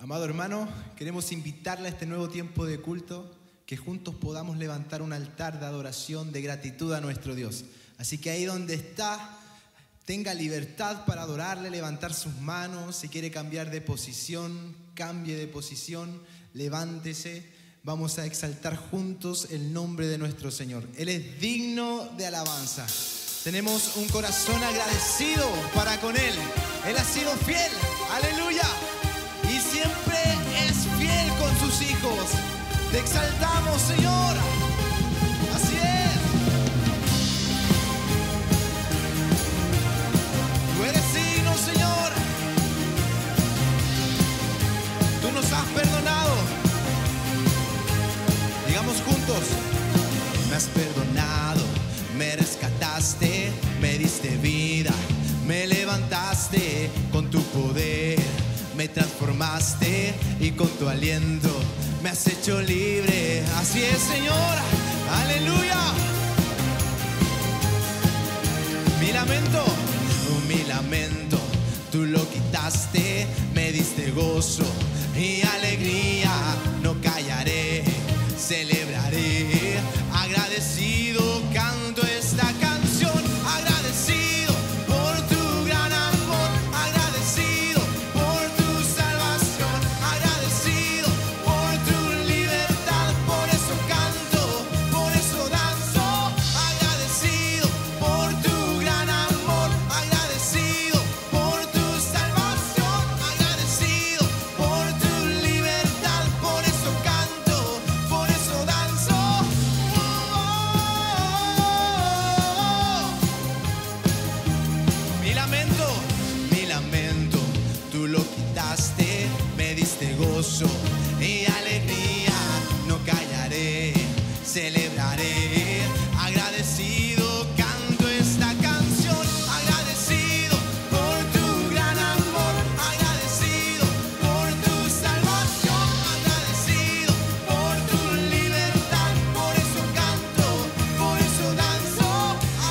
Amado hermano, queremos invitarle a este nuevo tiempo de culto, que juntos podamos levantar un altar de adoración, de gratitud a nuestro Dios. Así que ahí donde está, tenga libertad para adorarle, levantar sus manos. Si quiere cambiar de posición, cambie de posición, levántese. Vamos a exaltar juntos el nombre de nuestro Señor. Él es digno de alabanza. Tenemos un corazón agradecido para con Él. Él ha sido fiel, aleluya, y siempre es fiel con sus hijos. Te exaltamos, Señor. Así es. Tú eres digno, Señor. Tú nos has perdonado. Digamos juntos: me has perdonado, me rescataste, me diste vida, me levantaste con tu poder, me transformaste y con tu aliento me has hecho libre. Así es, Señor, aleluya. Mi lamento, tú lo quitaste, me diste gozo y alegría. No callaré, celebraré, agradecido canto esta canción, agradecido por tu gran amor, agradecido por tu salvación, agradecido por tu libertad. Por eso canto, por eso danzo, agradecido por tu gran amor, agradecido por tu salvación, agradecido por tu libertad. Por eso canto, por eso danzo. Mi lamento, tú lo quitaste, me diste gozo y alegría. No callaré, celebraré, agradecido canto esta canción, agradecido por tu gran amor, agradecido por tu salvación, agradecido por tu libertad. Por eso canto, por eso danzo,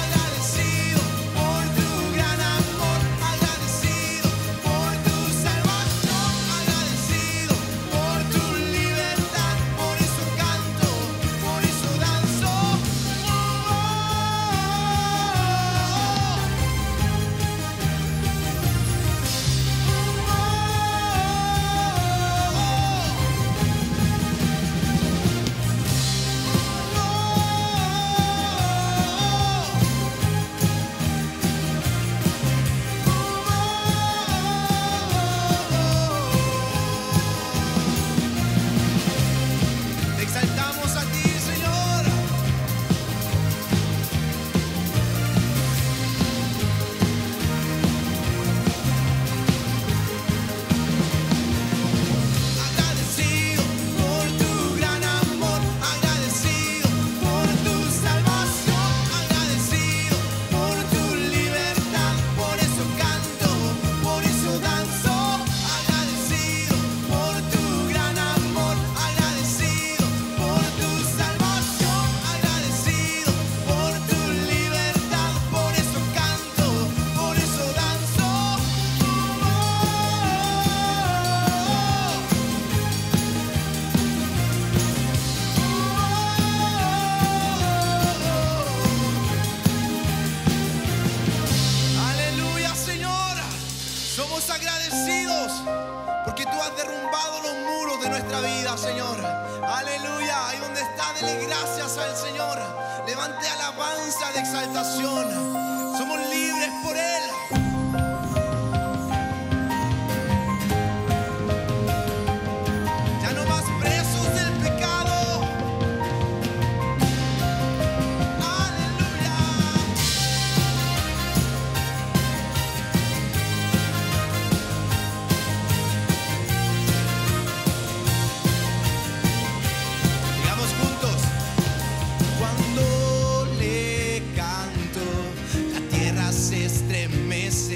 agradecido por tu gran amor, agradecido por tu salvación, agradecido por tu libertad. Por eso canto, por eso danzo. Te exaltamos a ti, Señor. Agradecido por tu gran amor, agradecido por tu salvación, agradecido por tu libertad. Por eso canto, por eso danzo, agradecido por tu gran amor, agradecido por tu salvación, agradecido por tu libertad. Por eso canto, por eso danzo. Aleluya, Señor. Somos agradecidos porque tú has derrumbado los muros de nuestra vida, Señor. Aleluya. Ahí donde está, dele gracias al Señor. Levante alabanza de exaltación. Somos libres por Él. Ya no más presos del pecado. Aleluya. Digamos juntos: cuando le canto, la tierra se estremece.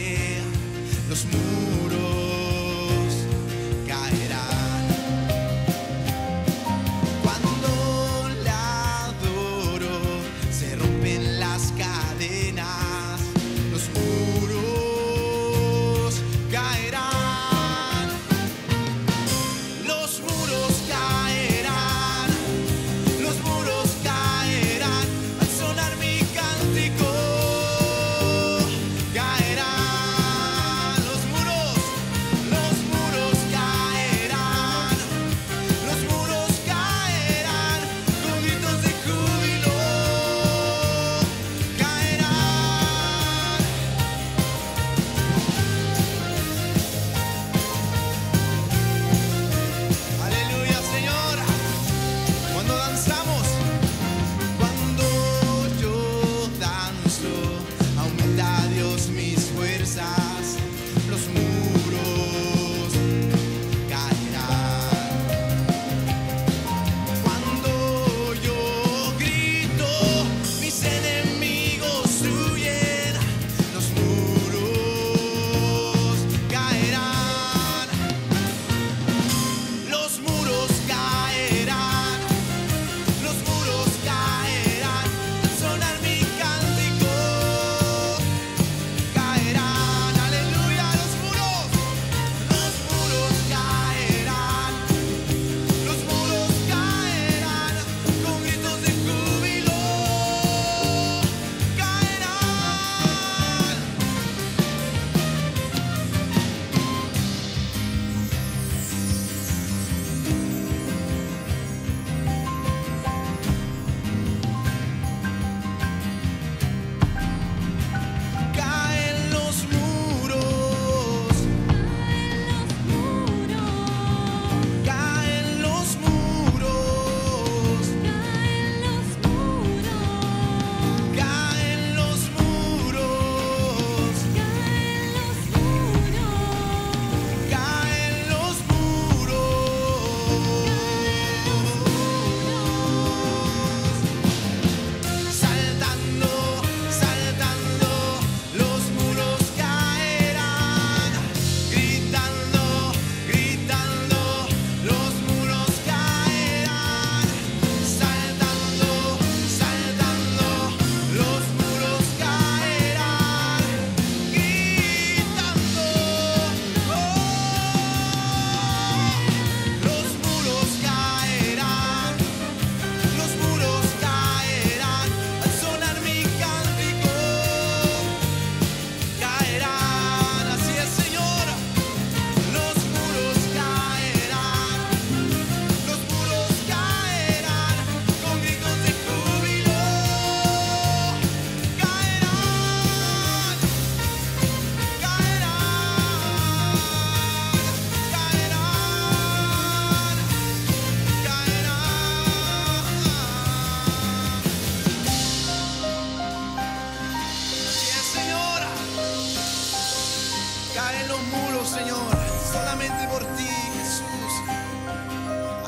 caen los muros, Señor, solamente por ti, Jesús.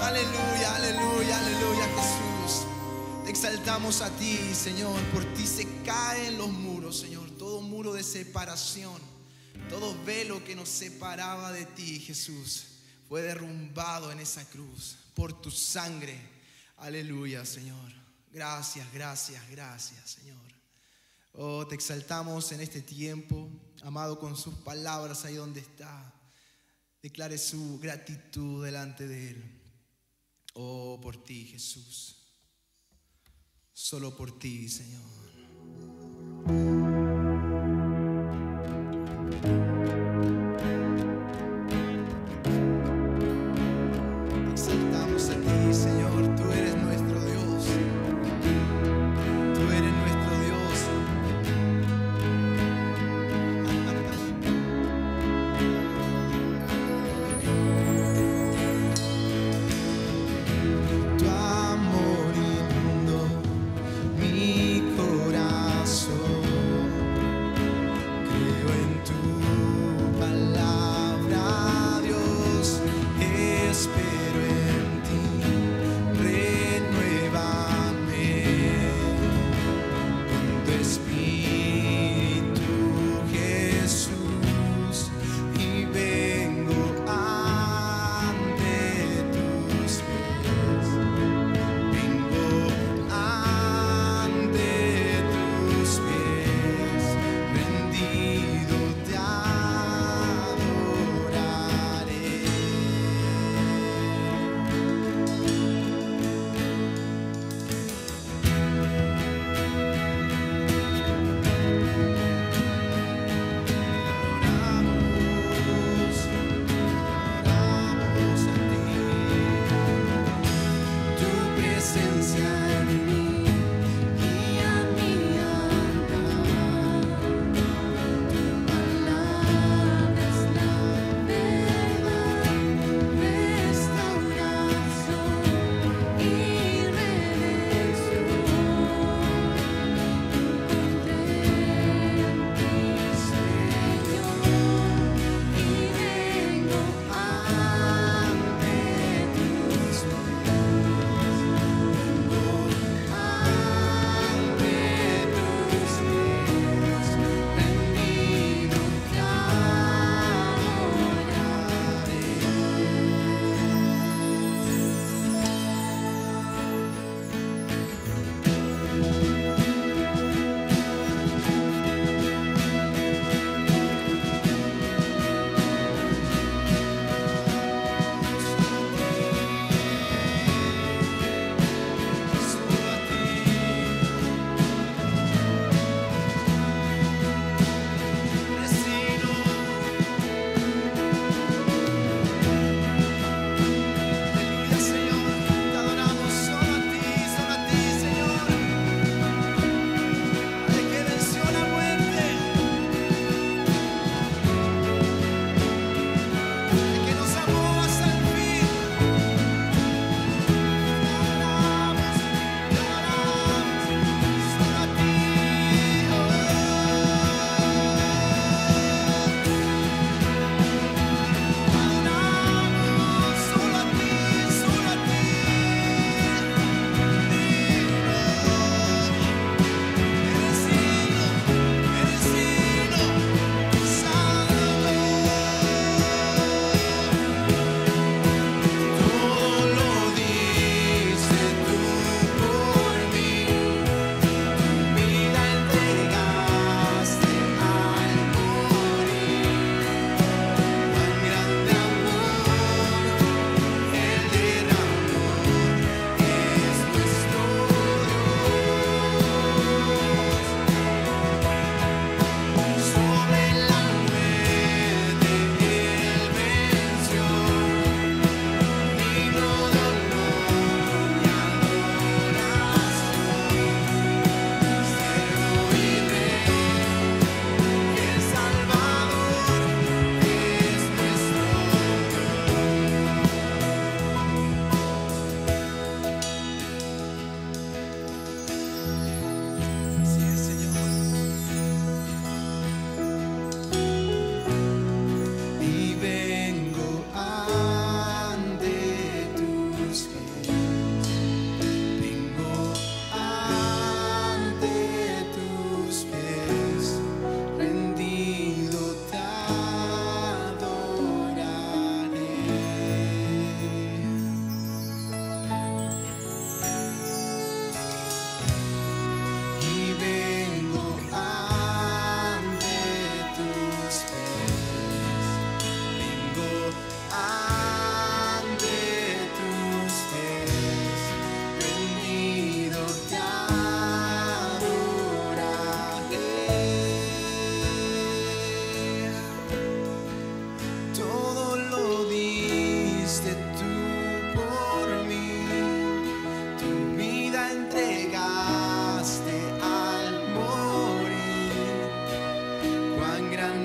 Aleluya, aleluya, aleluya, Jesús. Te exaltamos a ti, Señor. Por ti se caen los muros, Señor. Todo muro de separación, todo velo que nos separaba de ti, Jesús, fue derrumbado en esa cruz por tu sangre. Aleluya, Señor. Gracias, gracias, gracias, Señor. Oh, te exaltamos en este tiempo, amado, con sus palabras ahí donde está. Declare su gratitud delante de Él. Oh, por ti, Jesús. Solo por ti, Señor. Corazón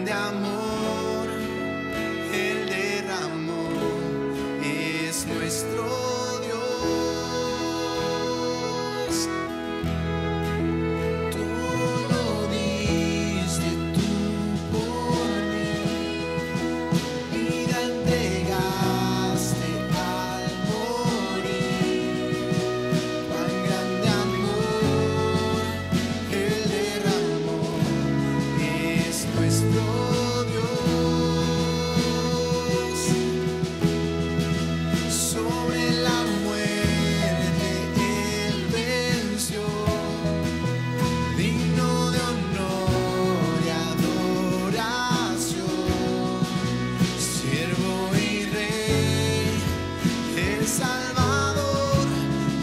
grande amor Él derramó, es nuestro Dios. Tú lo diste tú por mí, vida entregaste al morir. Cuán grande amor Él derramó, es nuestro Dios. Sobre la muerte Él venció, digno de honor y adoración. Siervo y Rey, el Salvador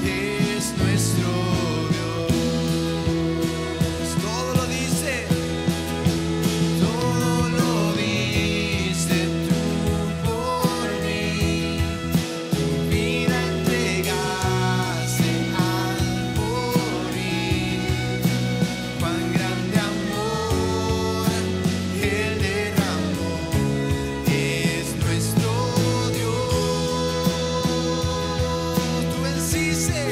es nuestro Dios. Todo lo diste tú por mí. Tu vida entregaste al morir. Cuán grande amor Él derramó, es nuestro Dios. Tú venciste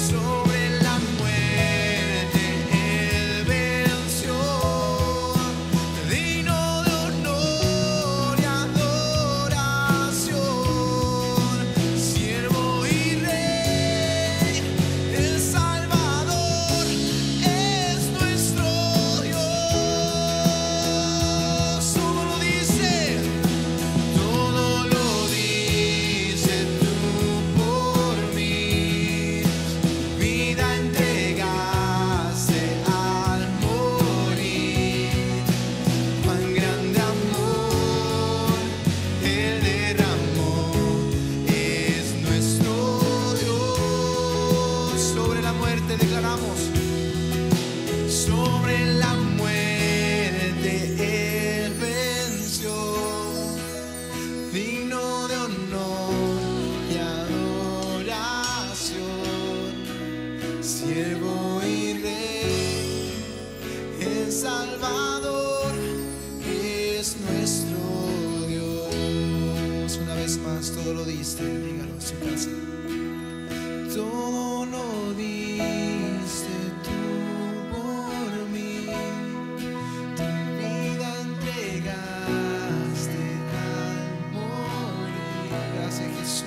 sobre la muerte, Él venció, digno de honor y adoración. Siervo y Rey, el Salvador es nuestro Dios. Todo lo dice tú por mí. Vida entregaste al morir. Cuán grande amor Él derramó, es nuestro Dios. Sobre la muerte declaramos, sobre la muerte Él venció, digno de honor y adoración. Siervo y Rey, el Salvador es nuestro Dios. Una vez más, todo lo diste, dígalo en su casa. Todo lo diste tú por mí. Tu vida entregaste al morir. Gracias, Jesús.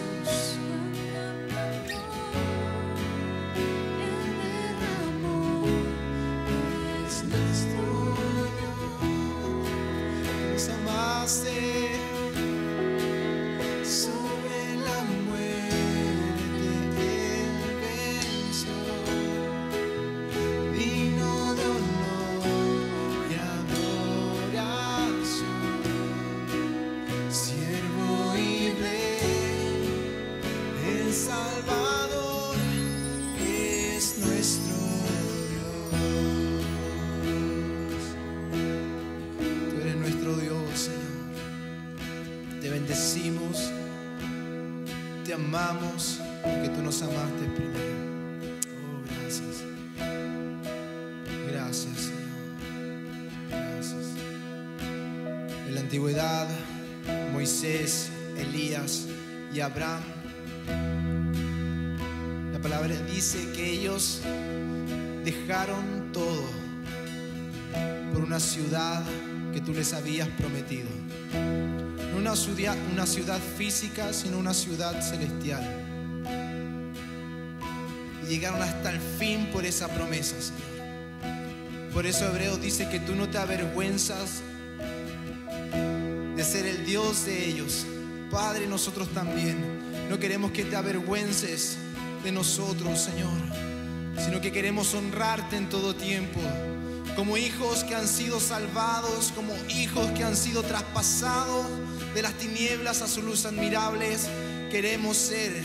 Nos amaste. Sobre la muerte Él venció, digno de honor y adoración. Siervo y Rey, el Salvador es nuestro Dios. Tú eres nuestro Dios, Señor. Te bendecimos, te amamos, porque tú nos amaste primero. Oh, gracias. Gracias, Señor. Gracias. En la antigüedad, Moisés, Elías y Abraham, la palabra dice que ellos dejaron todo por una ciudad que tú les habías prometido. No una ciudad física, sino una ciudad celestial. Y llegaron hasta el fin por esa promesa, Señor. Por eso Hebreos dice que tú no te avergüenzas de ser el Dios de ellos. Padre, nosotros también no queremos que te avergüences de nosotros, Señor, sino que queremos honrarte en todo tiempo, como hijos que han sido salvados, como hijos que han sido traspasados de las tinieblas a su luz admirables. Queremos ser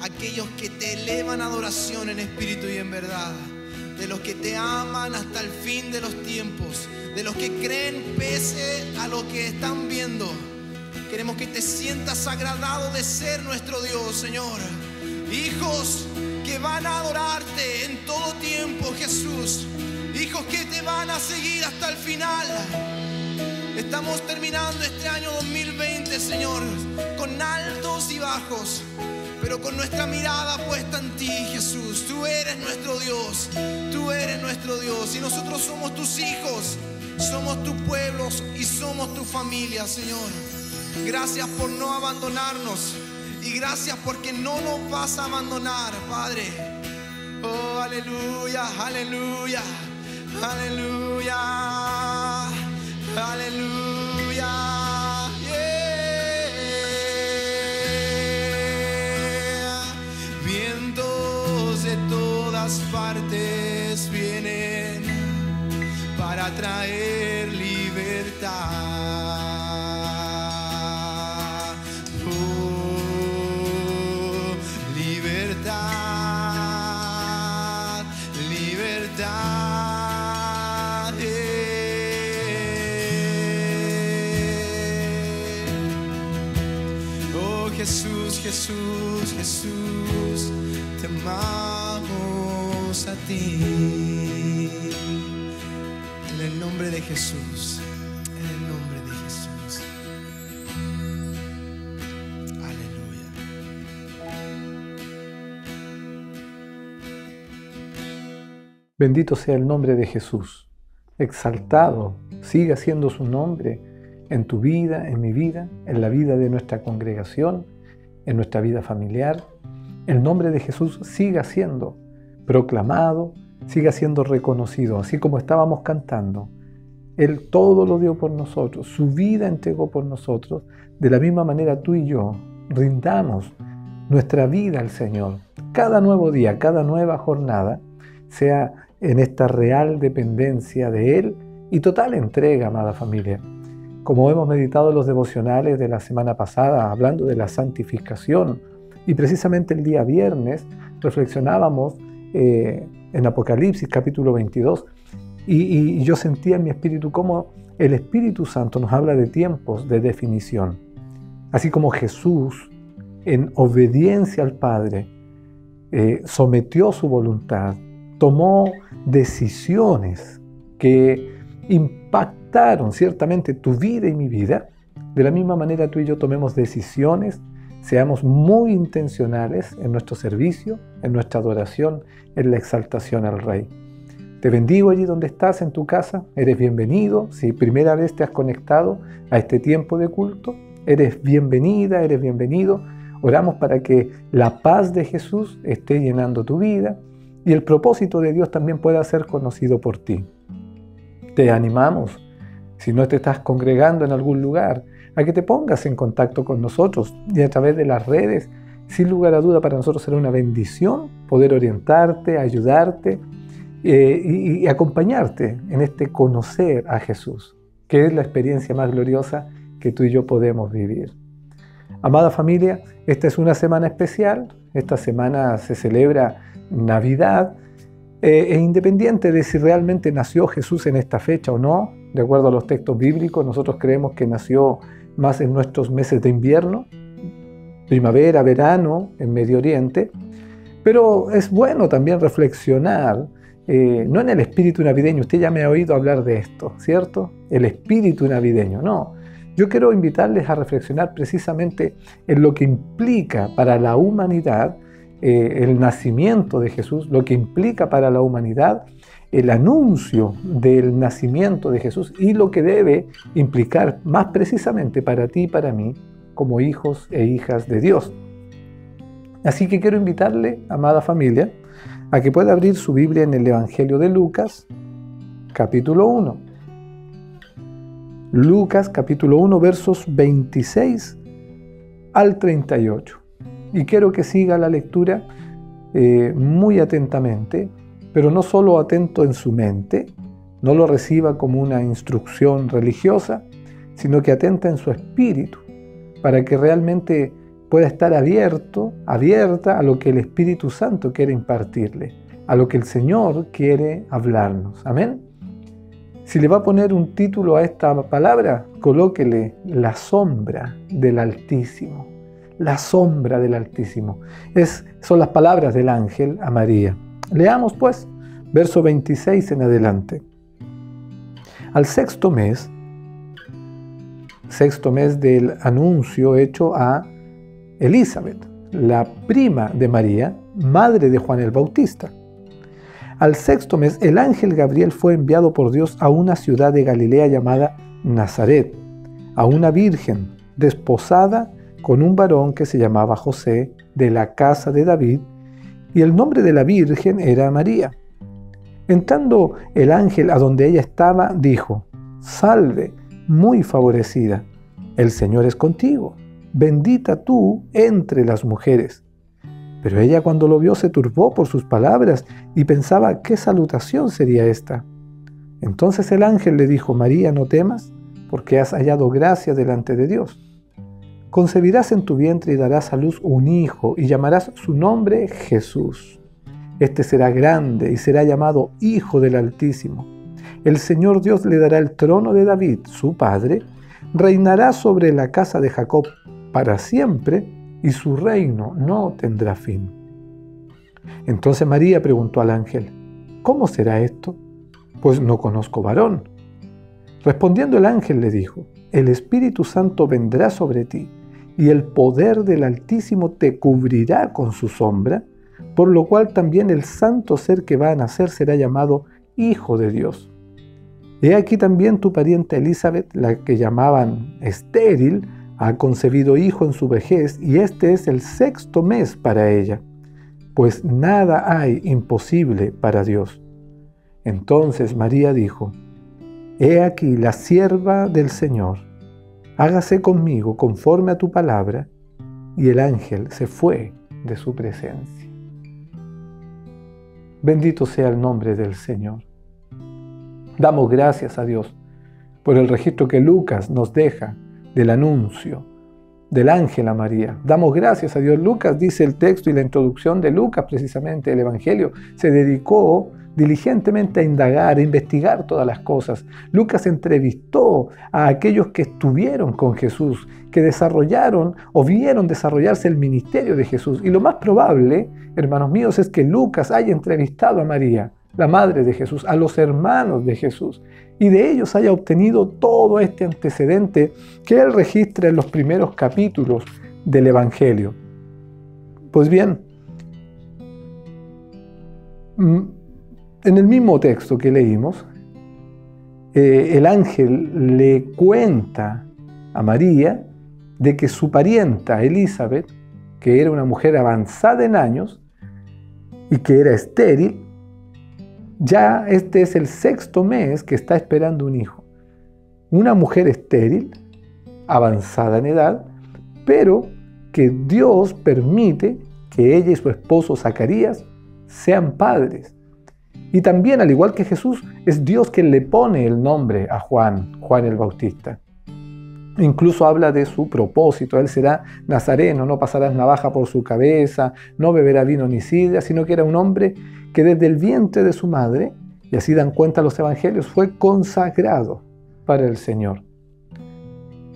aquellos que te elevan adoración en espíritu y en verdad, de los que te aman hasta el fin de los tiempos, de los que creen pese a lo que están viendo. Queremos que te sientas agradado de ser nuestro Dios, Señor. Hijos que van a adorarte en todo tiempo, Jesús. Hijos que te van a seguir hasta el final. Estamos terminando este año 2020, Señor, con altos y bajos, pero con nuestra mirada puesta en ti, Jesús. Tú eres nuestro Dios, tú eres nuestro Dios, y nosotros somos tus hijos, somos tu pueblo y somos tu familia, Señor. Gracias por no abandonarnos y gracias porque no nos vas a abandonar, Padre. Oh, aleluya, aleluya, aleluya, aleluya. Yeah. Vientos de todas partes vienen para traer libertad. Jesús, Jesús, Jesús, te amamos a ti. En el nombre de Jesús, en el nombre de Jesús. Aleluya. Bendito sea el nombre de Jesús. Exaltado, siga siendo su nombre en tu vida, en mi vida, en la vida de nuestra congregación, en nuestra vida familiar. El nombre de Jesús siga siendo proclamado, siga siendo reconocido, así como estábamos cantando. Él todo lo dio por nosotros, su vida entregó por nosotros. De la misma manera tú y yo rindamos nuestra vida al Señor. Cada nuevo día, cada nueva jornada, sea en esta real dependencia de Él y total entrega, amada familia. Como hemos meditado en los devocionales de la semana pasada, hablando de la santificación, y precisamente el día viernes reflexionábamos en Apocalipsis capítulo 22, y yo sentía en mi espíritu cómo el Espíritu Santo nos habla de tiempos de definición. Así como Jesús, en obediencia al Padre, sometió su voluntad, tomó decisiones que impactaron ciertamente tu vida y mi vida. De la misma manera tú y yo tomemos decisiones, seamos muy intencionales en nuestro servicio, en nuestra adoración, en la exaltación al Rey. Te bendigo allí donde estás, en tu casa. Eres bienvenido. Si primera vez te has conectado a este tiempo de culto, eres bienvenida, eres bienvenido. Oramos para que la paz de Jesús esté llenando tu vida y el propósito de Dios también pueda ser conocido por ti. Te animamos, si no te estás congregando en algún lugar, a que te pongas en contacto con nosotros y a través de las redes. Sin lugar a duda, para nosotros será una bendición poder orientarte, ayudarte y acompañarte en este conocer a Jesús, que es la experiencia más gloriosa que tú y yo podemos vivir. Amada familia, esta es una semana especial. Esta semana se celebra Navidad. Independiente de si realmente nació Jesús en esta fecha o no, de acuerdo a los textos bíblicos, nosotros creemos que nació más en nuestros meses de invierno, primavera, verano, en Medio Oriente, pero es bueno también reflexionar, no en el espíritu navideño. Usted ya me ha oído hablar de esto, ¿cierto? El espíritu navideño, no. Yo quiero invitarles a reflexionar precisamente en lo que implica para la humanidad el nacimiento de Jesús, lo que implica para la humanidad el anuncio del nacimiento de Jesús y lo que debe implicar más precisamente para ti y para mí como hijos e hijas de Dios. Así que quiero invitarle, amada familia, a que pueda abrir su Biblia en el Evangelio de Lucas, capítulo 1. Lucas, capítulo 1, versos 26 al 38. Y quiero que siga la lectura muy atentamente, pero no solo atento en su mente, no lo reciba como una instrucción religiosa, sino que atenta en su espíritu, para que realmente pueda estar abierta a lo que el Espíritu Santo quiere impartirle, a lo que el Señor quiere hablarnos. Amén. Si le va a poner un título a esta palabra, colóquele la sombra del Altísimo. La sombra del Altísimo. Son las palabras del ángel a María. Leamos pues, verso 26 en adelante. Al sexto mes, sexto mes del anuncio hecho a Elizabeth, la prima de María, madre de Juan el Bautista. Al sexto mes, el ángel Gabriel fue enviado por Dios a una ciudad de Galilea llamada Nazaret, a una virgen desposada con un varón que se llamaba José, de la casa de David, y el nombre de la virgen era María. Entrando el ángel a donde ella estaba, dijo: «Salve, muy favorecida, el Señor es contigo, bendita tú entre las mujeres». Pero ella, cuando lo vio, se turbó por sus palabras y pensaba qué salutación sería esta. Entonces el ángel le dijo: «María, no temas, porque has hallado gracia delante de Dios. Concebirás en tu vientre y darás a luz un hijo, y llamarás su nombre Jesús. Este será grande y será llamado Hijo del Altísimo. El Señor Dios le dará el trono de David, su padre, reinará sobre la casa de Jacob para siempre, y su reino no tendrá fin». Entonces María preguntó al ángel: «¿Cómo será esto? Pues no conozco varón». Respondiendo el ángel le dijo: «El Espíritu Santo vendrá sobre ti, y el poder del Altísimo te cubrirá con su sombra, por lo cual también el santo ser que va a nacer será llamado Hijo de Dios. He aquí también tu pariente Elizabeth, la que llamaban estéril, ha concebido hijo en su vejez, y este es el sexto mes para ella, pues nada hay imposible para Dios». Entonces María dijo: «He aquí la sierva del Señor, hágase conmigo conforme a tu palabra». Y el ángel se fue de su presencia. Bendito sea el nombre del Señor. Damos gracias a Dios por el registro que Lucas nos deja del anuncio del ángel a María. Damos gracias a Dios. Lucas, dice el texto y la introducción de Lucas, precisamente el Evangelio, se dedicó diligentemente a indagar, a investigar todas las cosas. Lucas entrevistó a aquellos que estuvieron con Jesús, que desarrollaron o vieron desarrollarse el ministerio de Jesús. Y lo más probable, hermanos míos, es que Lucas haya entrevistado a María, la madre de Jesús, a los hermanos de Jesús, y de ellos haya obtenido todo este antecedente que él registra en los primeros capítulos del Evangelio. Pues bien, en el mismo texto que leímos, el ángel le cuenta a María de que su parienta Elizabeth, que era una mujer avanzada en años y que era estéril, ya este es el sexto mes que está esperando un hijo. Una mujer estéril, avanzada en edad, pero que Dios permite que ella y su esposo Zacarías sean padres. Y también, al igual que Jesús, es Dios quien le pone el nombre a Juan el Bautista. Incluso habla de su propósito: él será nazareno, no pasarás navaja por su cabeza, no beberá vino ni sidra, sino que era un hombre que desde el vientre de su madre, y así dan cuenta los evangelios, fue consagrado para el Señor.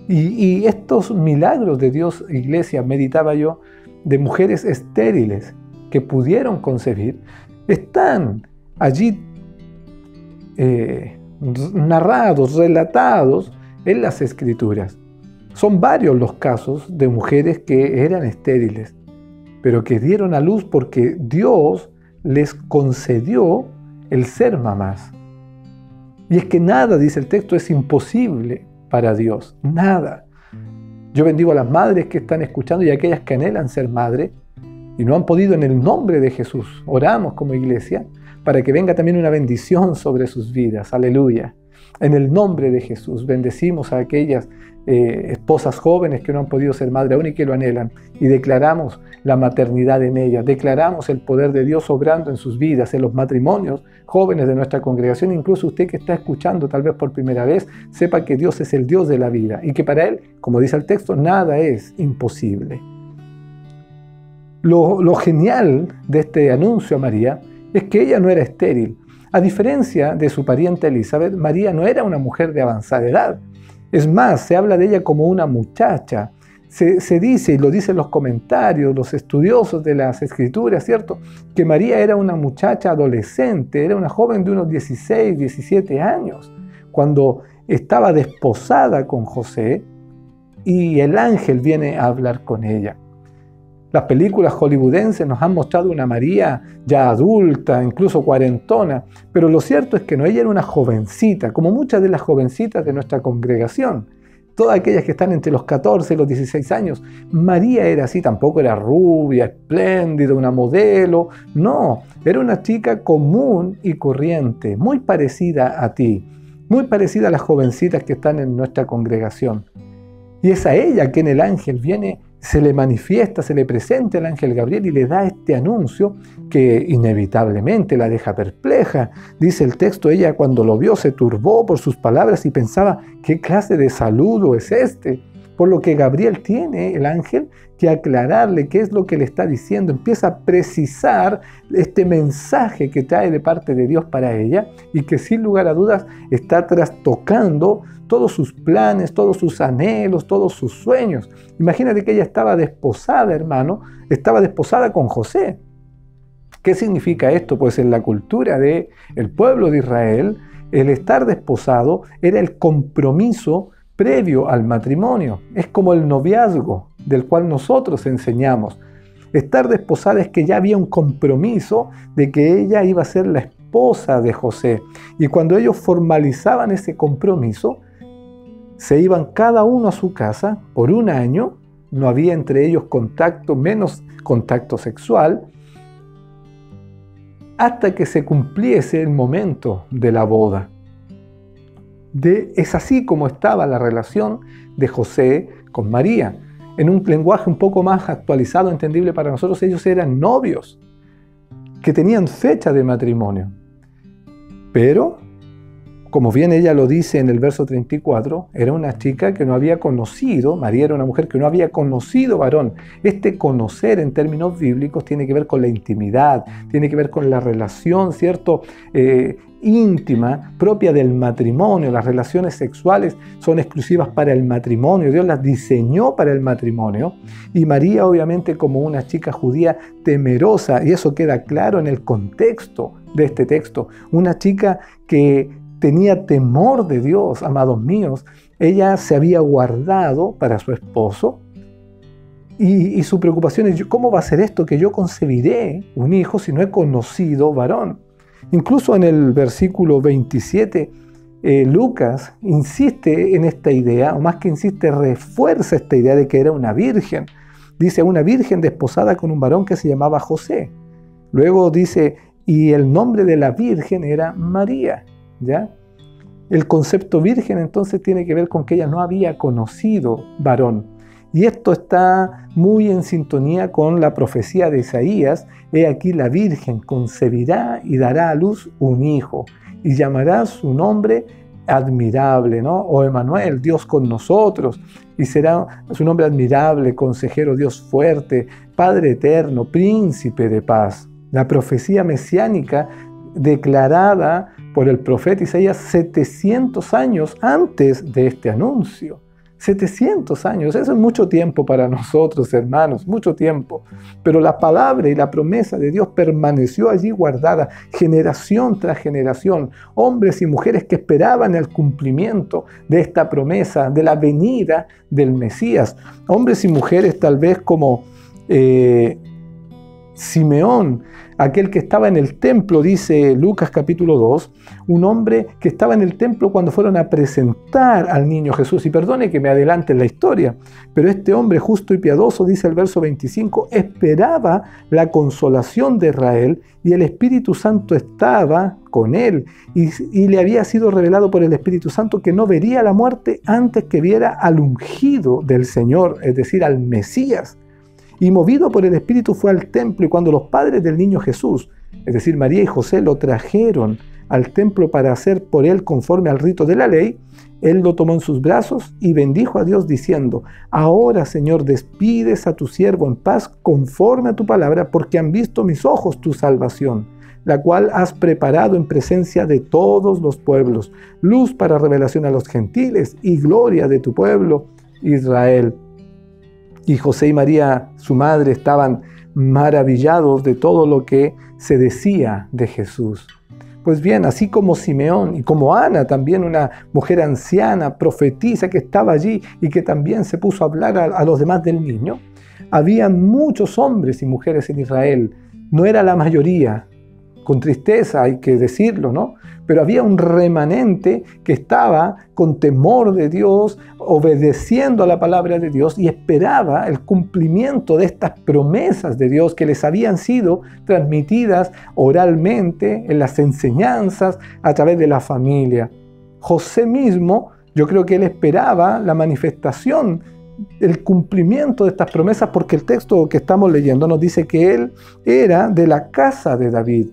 Y estos milagros de Dios, iglesia, meditaba yo, de mujeres estériles que pudieron concebir, están allí narrados, relatados en las Escrituras. Son varios los casos de mujeres que eran estériles, pero que dieron a luz porque Dios les concedió el ser mamás. Y es que nada, dice el texto, es imposible para Dios. Nada. Yo bendigo a las madres que están escuchando y a aquellas que anhelan ser madre y no han podido, en el nombre de Jesús. Oramos como iglesia para que venga también una bendición sobre sus vidas. Aleluya. En el nombre de Jesús bendecimos a aquellas esposas jóvenes que no han podido ser madre aún y que lo anhelan, y declaramos la maternidad en ellas, declaramos el poder de Dios obrando en sus vidas, en los matrimonios jóvenes de nuestra congregación. Incluso usted que está escuchando tal vez por primera vez, sepa que Dios es el Dios de la vida y que para Él, como dice el texto, nada es imposible. Lo genial de este anuncio a María es que ella no era estéril. A diferencia de su pariente Elizabeth, María no era una mujer de avanzada edad. Es más, se habla de ella como una muchacha. Se dice, y lo dicen los comentarios, los estudiosos de las Escrituras, ¿cierto?, que María era una muchacha adolescente, era una joven de unos 16, 17 años. Cuando estaba desposada con José, y el ángel viene a hablar con ella. Las películas hollywoodenses nos han mostrado una María ya adulta, incluso cuarentona, pero lo cierto es que no, ella era una jovencita, como muchas de las jovencitas de nuestra congregación, todas aquellas que están entre los 14 y los 16 años. María era así, tampoco era rubia, espléndida, una modelo, no, era una chica común y corriente, muy parecida a ti, muy parecida a las jovencitas que están en nuestra congregación. Y es a ella que en el ángel viene, se le manifiesta, se le presenta el ángel Gabriel y le da este anuncio que inevitablemente la deja perpleja. Dice el texto, ella cuando lo vio se turbó por sus palabras y pensaba, ¿qué clase de saludo es este? Por lo que Gabriel tiene, el ángel, que aclararle qué es lo que le está diciendo. Empieza a precisar este mensaje que trae de parte de Dios para ella y que sin lugar a dudas está trastocando todos sus planes, todos sus anhelos, todos sus sueños. Imagínate que ella estaba desposada, hermano, estaba desposada con José. ¿Qué significa esto? Pues en la cultura del pueblo de Israel, el estar desposado era el compromiso previo al matrimonio. Es como el noviazgo del cual nosotros enseñamos. Estar desposada es que ya había un compromiso de que ella iba a ser la esposa de José. Y cuando ellos formalizaban ese compromiso, se iban cada uno a su casa por un año, no había entre ellos contacto, menos contacto sexual, hasta que se cumpliese el momento de la boda. Es así como estaba la relación de José con María. En un lenguaje un poco más actualizado, entendible para nosotros, ellos eran novios que tenían fecha de matrimonio. Pero, como bien ella lo dice en el verso 34, era una chica que no había conocido, María era una mujer que no había conocido varón. Este conocer en términos bíblicos tiene que ver con la intimidad, tiene que ver con la relación, ¿cierto?, íntima, propia del matrimonio. Las relaciones sexuales son exclusivas para el matrimonio. Dios las diseñó para el matrimonio. Y María, obviamente, como una chica judía temerosa, y eso queda claro en el contexto de este texto, una chica que tenía temor de Dios, amados míos, ella se había guardado para su esposo y su preocupación es, ¿cómo va a ser esto que yo concebiré un hijo si no he conocido varón? Incluso en el versículo 27, Lucas insiste en esta idea, o más que insiste, refuerza esta idea de que era una virgen. Dice, una virgen desposada con un varón que se llamaba José. Luego dice, y el nombre de la virgen era María, ¿ya? El concepto virgen entonces tiene que ver con que ella no había conocido varón. Y esto está muy en sintonía con la profecía de Isaías. He aquí la virgen concebirá y dará a luz un hijo y llamará su nombre admirable, ¿no? O Emmanuel, Dios con nosotros. Y será su nombre admirable, consejero, Dios fuerte, Padre eterno, príncipe de paz. La profecía mesiánica declarada por el profeta Isaías 700 años antes de este anuncio. 700 años, eso es mucho tiempo para nosotros, hermanos, mucho tiempo. Pero la palabra y la promesa de Dios permaneció allí guardada, generación tras generación. Hombres y mujeres que esperaban el cumplimiento de esta promesa, de la venida del Mesías. Hombres y mujeres tal vez como Simeón, aquel que estaba en el templo, dice Lucas capítulo 2, un hombre que estaba en el templo cuando fueron a presentar al niño Jesús. Y perdone que me adelante en la historia, pero este hombre justo y piadoso, dice el verso 25, esperaba la consolación de Israel y el Espíritu Santo estaba con él. Y le había sido revelado por el Espíritu Santo que no vería la muerte antes que viera al ungido del Señor, es decir, al Mesías. Y movido por el Espíritu fue al templo, y cuando los padres del niño Jesús, es decir, María y José, lo trajeron al templo para hacer por él conforme al rito de la ley, él lo tomó en sus brazos y bendijo a Dios diciendo, ahora, Señor, despides a tu siervo en paz conforme a tu palabra, porque han visto mis ojos tu salvación, la cual has preparado en presencia de todos los pueblos, luz para revelación a los gentiles y gloria de tu pueblo Israel. Y José y María, su madre, estaban maravillados de todo lo que se decía de Jesús. Pues bien, así como Simeón y como Ana, también una mujer anciana, profetisa que estaba allí y que también se puso a hablar a los demás del niño, había muchos hombres y mujeres en Israel. No era la mayoría, con tristeza hay que decirlo, ¿no? Pero había un remanente que estaba con temor de Dios, obedeciendo a la palabra de Dios y esperaba el cumplimiento de estas promesas de Dios que les habían sido transmitidas oralmente en las enseñanzas a través de la familia. José mismo, yo creo que él esperaba la manifestación, el cumplimiento de estas promesas, porque el texto que estamos leyendo nos dice que él era de la casa de David.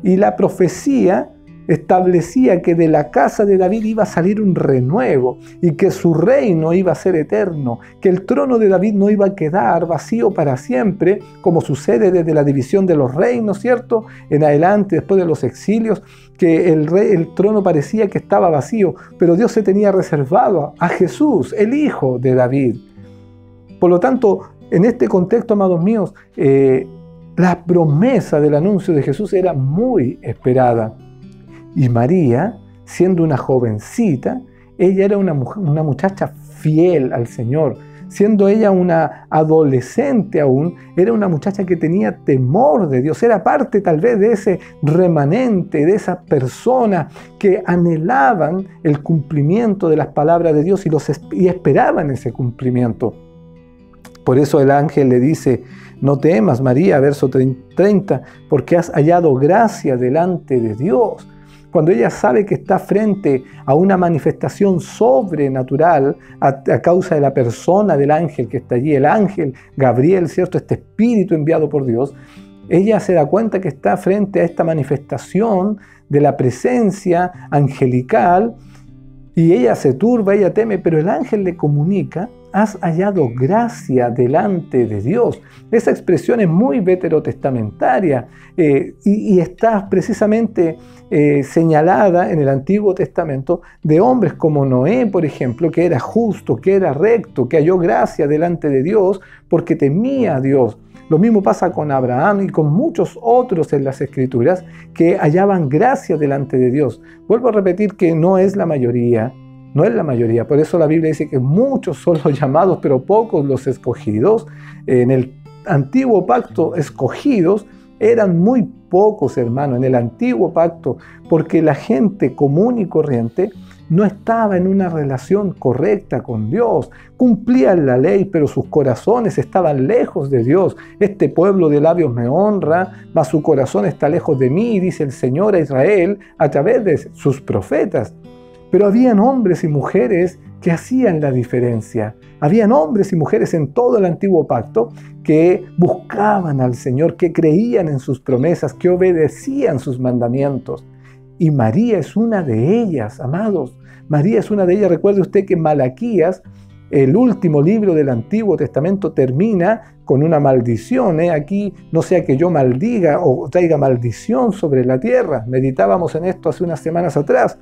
Y la profecía establecía que de la casa de David iba a salir un renuevo y que su reino iba a ser eterno, que el trono de David no iba a quedar vacío para siempre, como sucede desde la división de los reinos, ¿cierto? En adelante, después de los exilios, que el trono parecía que estaba vacío, pero Dios se tenía reservado a Jesús, el hijo de David. Por lo tanto, en este contexto, amados míos, la promesa del anuncio de Jesús era muy esperada. Y María, siendo una jovencita, ella era una muchacha fiel al Señor. Siendo ella una adolescente aún, era una muchacha que tenía temor de Dios. Era parte tal vez de ese remanente, de esa persona que anhelaban el cumplimiento de las palabras de Dios y esperaban ese cumplimiento. Por eso el ángel le dice: no temas, María, verso 30, porque has hallado gracia delante de Dios. Cuando ella sabe que está frente a una manifestación sobrenatural a causa de la persona del ángel que está allí, el ángel Gabriel, ¿cierto? Este espíritu enviado por Dios, ella se da cuenta que está frente a esta manifestación de la presencia angelical y ella se turba, ella teme, pero el ángel le comunica: has hallado gracia delante de Dios. Esa expresión es muy veterotestamentaria y está precisamente señalada en el Antiguo Testamento de hombres como Noé, por ejemplo, que era justo, que era recto, que halló gracia delante de Dios porque temía a Dios. Lo mismo pasa con Abraham y con muchos otros en las Escrituras que hallaban gracia delante de Dios. Vuelvo a repetir que no es la mayoría. No es la mayoría, por eso la Biblia dice que muchos son los llamados, pero pocos los escogidos. En el antiguo pacto, escogidos eran muy pocos, hermano, en el antiguo pacto, porque la gente común y corriente no estaba en una relación correcta con Dios. Cumplían la ley, pero sus corazones estaban lejos de Dios. Este pueblo de labios me honra, mas su corazón está lejos de mí, dice el Señor a Israel a través de sus profetas. Pero habían hombres y mujeres que hacían la diferencia. Habían hombres y mujeres en todo el antiguo pacto que buscaban al Señor, que creían en sus promesas, que obedecían sus mandamientos. Y María es una de ellas, amados. María es una de ellas. Recuerde usted que Malaquías, el último libro del Antiguo Testamento, termina con una maldición. Aquí no sea que yo maldiga o traiga maldición sobre la tierra. Meditábamos en esto hace unas semanas atrás.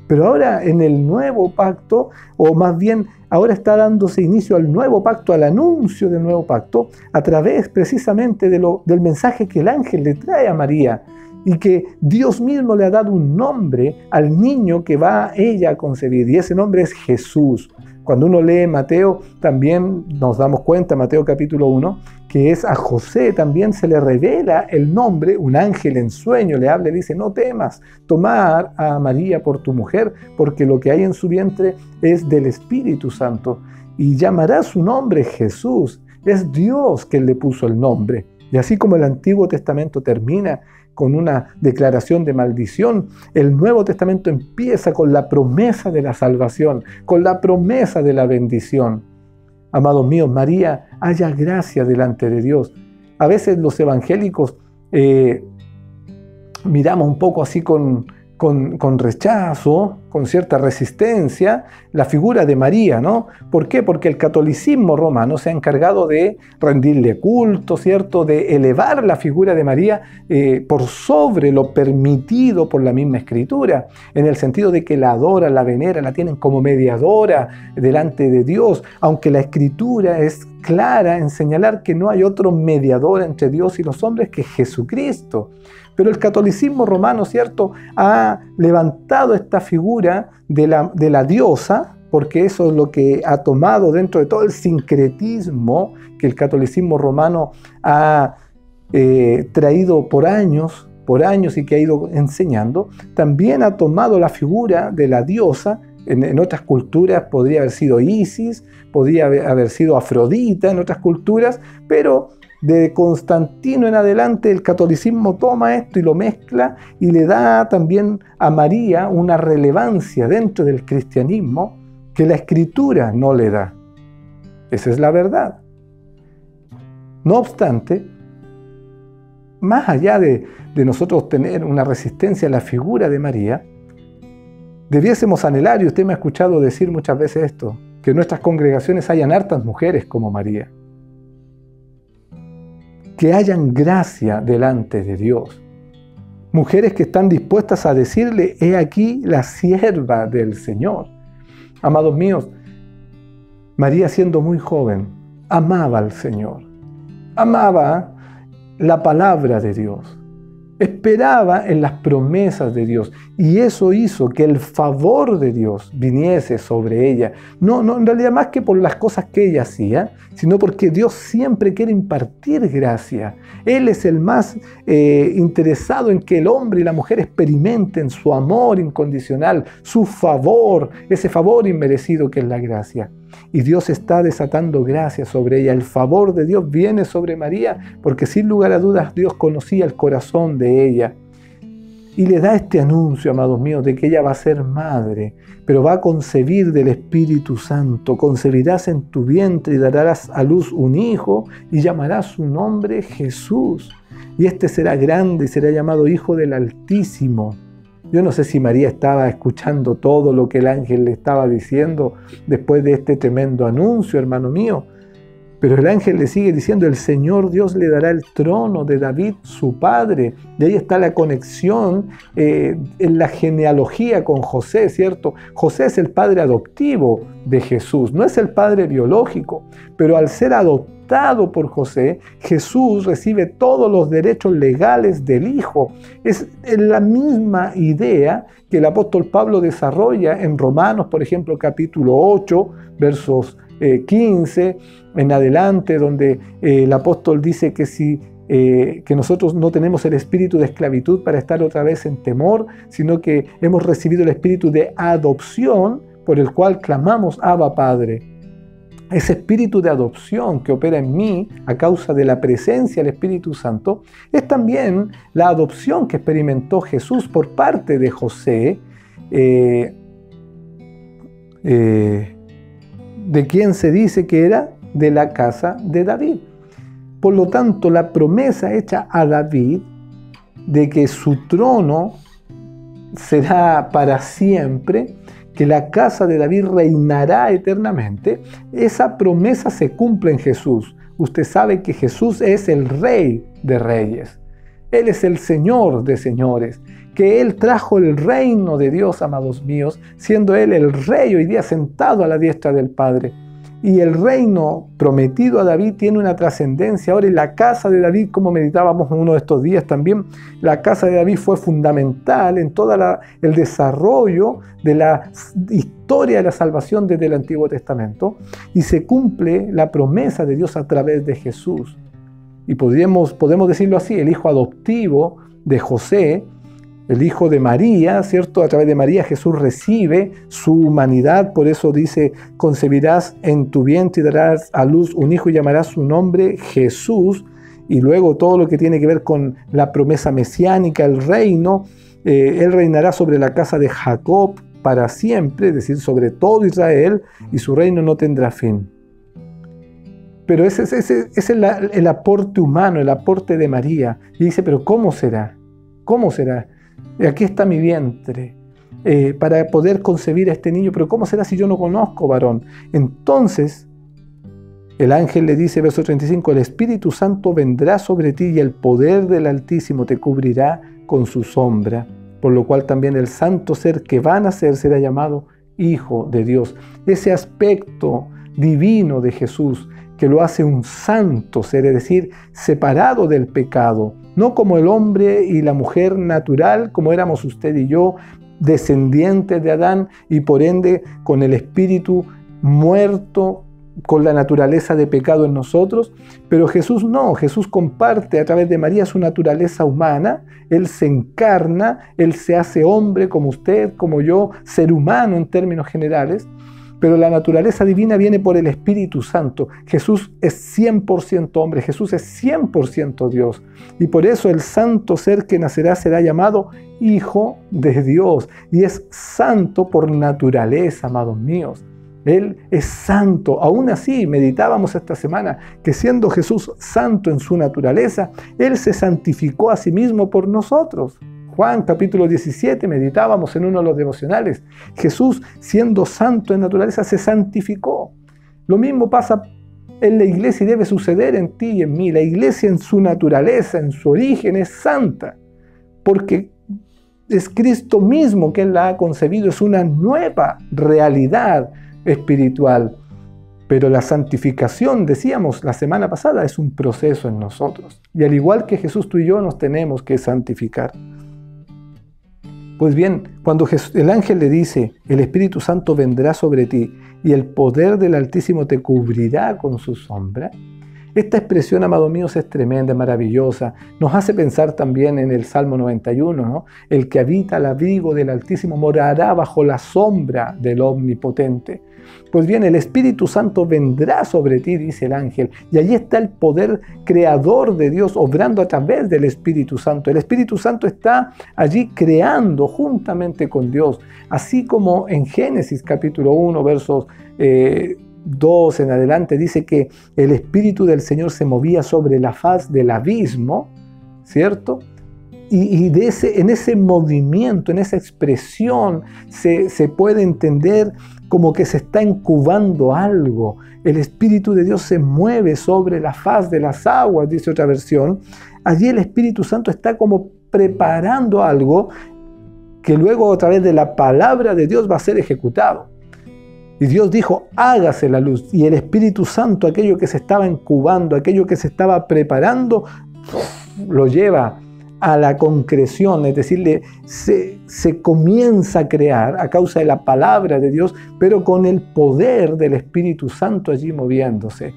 Pero ahora en el nuevo pacto, o más bien ahora está dándose inicio al nuevo pacto, al anuncio del nuevo pacto, a través precisamente del mensaje que el ángel le trae a María y que Dios mismo le ha dado un nombre al niño que va ella a concebir, y ese nombre es Jesús. Cuando uno lee Mateo, también nos damos cuenta, Mateo capítulo 1, que es a José también se le revela el nombre, un ángel en sueño le habla y dice: no temas tomar a María por tu mujer, porque lo que hay en su vientre es del Espíritu Santo, y llamará su nombre Jesús. Es Dios quien le puso el nombre. Y así como el Antiguo Testamento termina con una declaración de maldición, el Nuevo Testamento empieza con la promesa de la salvación, con la promesa de la bendición. Amados míos, María halla gracia delante de Dios. A veces los evangélicos miramos un poco así con rechazo con cierta resistencia la figura de María, ¿no? ¿Por qué? Porque el catolicismo romano se ha encargado de rendirle culto, ¿cierto? De elevar la figura de María por sobre lo permitido por la misma Escritura, en el sentido de que la adoran, la veneran, la tienen como mediadora delante de Dios, aunque la Escritura es clara en señalar que no hay otro mediador entre Dios y los hombres que Jesucristo. Pero el catolicismo romano, ¿cierto?, ha levantado esta figura de la diosa, porque eso es lo que ha tomado dentro de todo el sincretismo que el catolicismo romano ha traído por años y que ha ido enseñando. También ha tomado la figura de la diosa. En otras culturas podría haber sido Isis, podría haber sido Afrodita en otras culturas, pero de Constantino en adelante el catolicismo toma esto y lo mezcla y le da también a María una relevancia dentro del cristianismo que la Escritura no le da. Esa es la verdad. No obstante, más allá de nosotros tener una resistencia a la figura de María, debiésemos anhelar, y usted me ha escuchado decir muchas veces esto, que en nuestras congregaciones hayan hartas mujeres como María, que hayan gracia delante de Dios, mujeres que están dispuestas a decirle: he aquí la sierva del Señor. Amados míos, María, siendo muy joven, amaba al Señor, amaba la palabra de Dios, esperaba en las promesas de Dios, y eso hizo que el favor de Dios viniese sobre ella. No, en realidad más que por las cosas que ella hacía, sino porque Dios siempre quiere impartir gracia. Él es el más interesado en que el hombre y la mujer experimenten su amor incondicional, su favor, ese favor inmerecido que es la gracia. Y Dios está desatando gracia sobre ella. El favor de Dios viene sobre María porque sin lugar a dudas Dios conocía el corazón de ella. Y le da este anuncio, amados míos, de que ella va a ser madre, pero va a concebir del Espíritu Santo. Concebirás en tu vientre y darás a luz un hijo y llamarás su nombre Jesús. Y este será grande y será llamado Hijo del Altísimo. Yo no sé si María estaba escuchando todo lo que el ángel le estaba diciendo después de este tremendo anuncio, hermano mío. Pero el ángel le sigue diciendo: el Señor Dios le dará el trono de David, su padre. De ahí está la conexión en la genealogía con José, ¿cierto? José es el padre adoptivo de Jesús, no es el padre biológico, pero al ser adoptado por José, Jesús recibe todos los derechos legales del Hijo. Es la misma idea que el apóstol Pablo desarrolla en Romanos, por ejemplo, capítulo 8, versos 15 en adelante, donde el apóstol dice que nosotros no tenemos el espíritu de esclavitud para estar otra vez en temor, sino que hemos recibido el espíritu de adopción por el cual clamamos: Abba, Padre. Ese espíritu de adopción que opera en mí a causa de la presencia del Espíritu Santo es también la adopción que experimentó Jesús por parte de José, de quien se dice que era de la casa de David. Por lo tanto, la promesa hecha a David de que su trono será para siempre, que la casa de David reinará eternamente, esa promesa se cumple en Jesús. Usted sabe que Jesús es el Rey de Reyes. Él es el Señor de señores, que Él trajo el reino de Dios, amados míos, siendo Él el Rey hoy día sentado a la diestra del Padre. Y el reino prometido a David tiene una trascendencia. Ahora, en la casa de David, como meditábamos en uno de estos días también, la casa de David fue fundamental en todo el desarrollo de la historia de la salvación desde el Antiguo Testamento. Y se cumple la promesa de Dios a través de Jesús. Y podemos decirlo así: el hijo adoptivo de José, el hijo de María, ¿cierto? A través de María Jesús recibe su humanidad. Por eso dice: concebirás en tu vientre y darás a luz un hijo y llamarás su nombre Jesús. Y luego todo lo que tiene que ver con la promesa mesiánica, el reino, Él reinará sobre la casa de Jacob para siempre, es decir, sobre todo Israel, y su reino no tendrá fin. Pero ese es el aporte humano, el aporte de María. Y dice: pero ¿cómo será? ¿Cómo será? Aquí está mi vientre. para poder concebir a este niño. Pero ¿cómo será si yo no conozco varón? Entonces el ángel le dice, verso 35, el Espíritu Santo vendrá sobre ti y el poder del Altísimo te cubrirá con su sombra, por lo cual también el santo ser que va a nacer será llamado Hijo de Dios. Ese aspecto divino de Jesús que lo hace un santo ser, es decir, separado del pecado, no como el hombre y la mujer natural, como éramos usted y yo, descendientes de Adán y por ende con el espíritu muerto, con la naturaleza de pecado en nosotros, pero Jesús no, Jesús comparte a través de María su naturaleza humana, Él se encarna, Él se hace hombre como usted, como yo, ser humano en términos generales, pero la naturaleza divina viene por el Espíritu Santo. Jesús es 100% hombre, Jesús es 100% Dios, y por eso el santo ser que nacerá será llamado Hijo de Dios, y es santo por naturaleza, amados míos. Él es santo. Aún así, meditábamos esta semana que siendo Jesús santo en su naturaleza, Él se santificó a sí mismo por nosotros. Juan capítulo 17, meditábamos en uno de los devocionales. Jesús, siendo santo en naturaleza, se santificó. Lo mismo pasa en la iglesia y debe suceder en ti y en mí. La iglesia en su naturaleza, en su origen, es santa, porque es Cristo mismo quien la ha concebido. Es una nueva realidad espiritual, pero la santificación, decíamos la semana pasada, es un proceso en nosotros, y al igual que Jesús, tú y yo nos tenemos que santificar. Pues bien, cuando el ángel le dice, el Espíritu Santo vendrá sobre ti y el poder del Altísimo te cubrirá con su sombra, esta expresión, amados míos, es tremenda, maravillosa. Nos hace pensar también en el Salmo 91, ¿no? El que habita al abrigo del Altísimo morará bajo la sombra del Omnipotente. Pues bien, el Espíritu Santo vendrá sobre ti, dice el ángel, y allí está el poder creador de Dios obrando a través del Espíritu Santo. El Espíritu Santo está allí creando juntamente con Dios, así como en Génesis capítulo 1, versos 2 en adelante, dice que el Espíritu del Señor se movía sobre la faz del abismo, ¿cierto? Y en ese movimiento, en esa expresión, se puede entender como que se está incubando algo. El Espíritu de Dios se mueve sobre la faz de las aguas, dice otra versión. Allí el Espíritu Santo está como preparando algo que luego a través de la palabra de Dios va a ser ejecutado. Y Dios dijo, hágase la luz. Y el Espíritu Santo, aquello que se estaba incubando, aquello que se estaba preparando, lo lleva a la concreción, es decir, se comienza a crear a causa de la palabra de Dios, pero con el poder del Espíritu Santo allí moviéndose.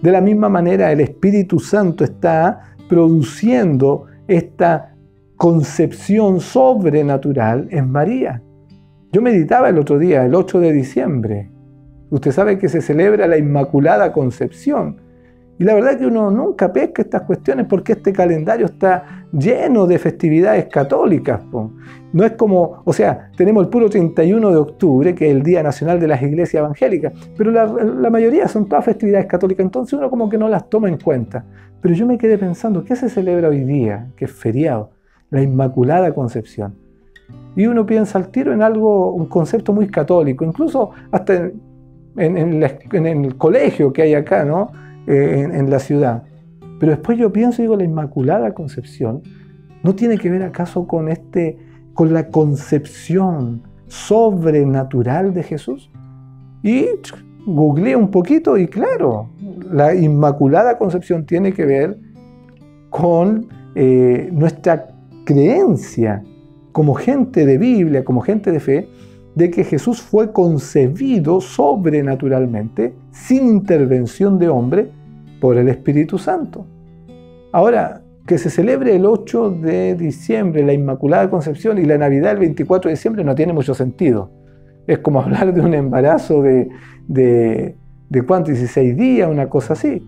De la misma manera, el Espíritu Santo está produciendo esta concepción sobrenatural en María. Yo meditaba el otro día, el 8 de diciembre. Usted sabe que se celebra la Inmaculada Concepción. Y la verdad es que uno nunca pesca estas cuestiones porque este calendario está lleno de festividades católicas. No es como, o sea, tenemos el puro 31 de octubre, que es el Día Nacional de las Iglesias Evangélicas, pero la mayoría son todas festividades católicas, entonces uno como que no las toma en cuenta. Pero yo me quedé pensando, ¿qué se celebra hoy día, que es feriado? La Inmaculada Concepción. Y uno piensa al tiro en algo, un concepto muy católico, incluso hasta en el colegio que hay acá, ¿no? En la ciudad. Pero después yo pienso y digo, la Inmaculada Concepción ¿no tiene que ver acaso con la concepción sobrenatural de Jesús? Y googleé un poquito y claro, la Inmaculada Concepción tiene que ver con nuestra creencia como gente de Biblia, como gente de fe, de que Jesús fue concebido sobrenaturalmente, sin intervención de hombre, por el Espíritu Santo. Ahora, que se celebre el 8 de diciembre la Inmaculada Concepción y la Navidad el 24 de diciembre no tiene mucho sentido. Es como hablar de un embarazo de ¿cuánto? 16 días, una cosa así.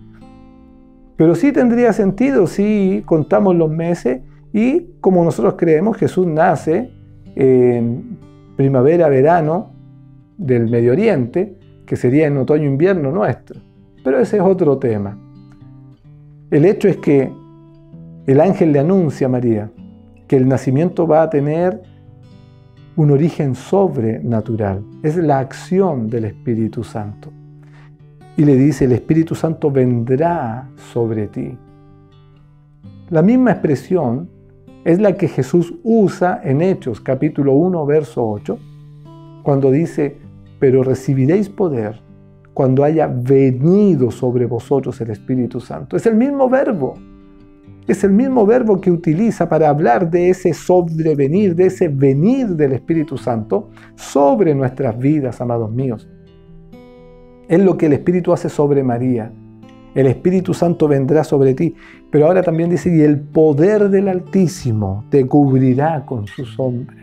Pero sí tendría sentido si contamos los meses y como nosotros creemos, Jesús nace en primavera, verano del Medio Oriente, que sería en otoño-invierno nuestro. Pero ese es otro tema. El hecho es que el ángel le anuncia a María que el nacimiento va a tener un origen sobrenatural. Es la acción del Espíritu Santo. Y le dice, el Espíritu Santo vendrá sobre ti. La misma expresión es la que Jesús usa en Hechos, capítulo 1, verso 8, cuando dice, pero recibiréis poder cuando haya venido sobre vosotros el Espíritu Santo. Es el mismo verbo. Es el mismo verbo que utiliza para hablar de ese sobrevenir, de ese venir del Espíritu Santo sobre nuestras vidas, amados míos. Es lo que el Espíritu hace sobre María. El Espíritu Santo vendrá sobre ti. Pero ahora también dice, y el poder del Altísimo te cubrirá con su sombra.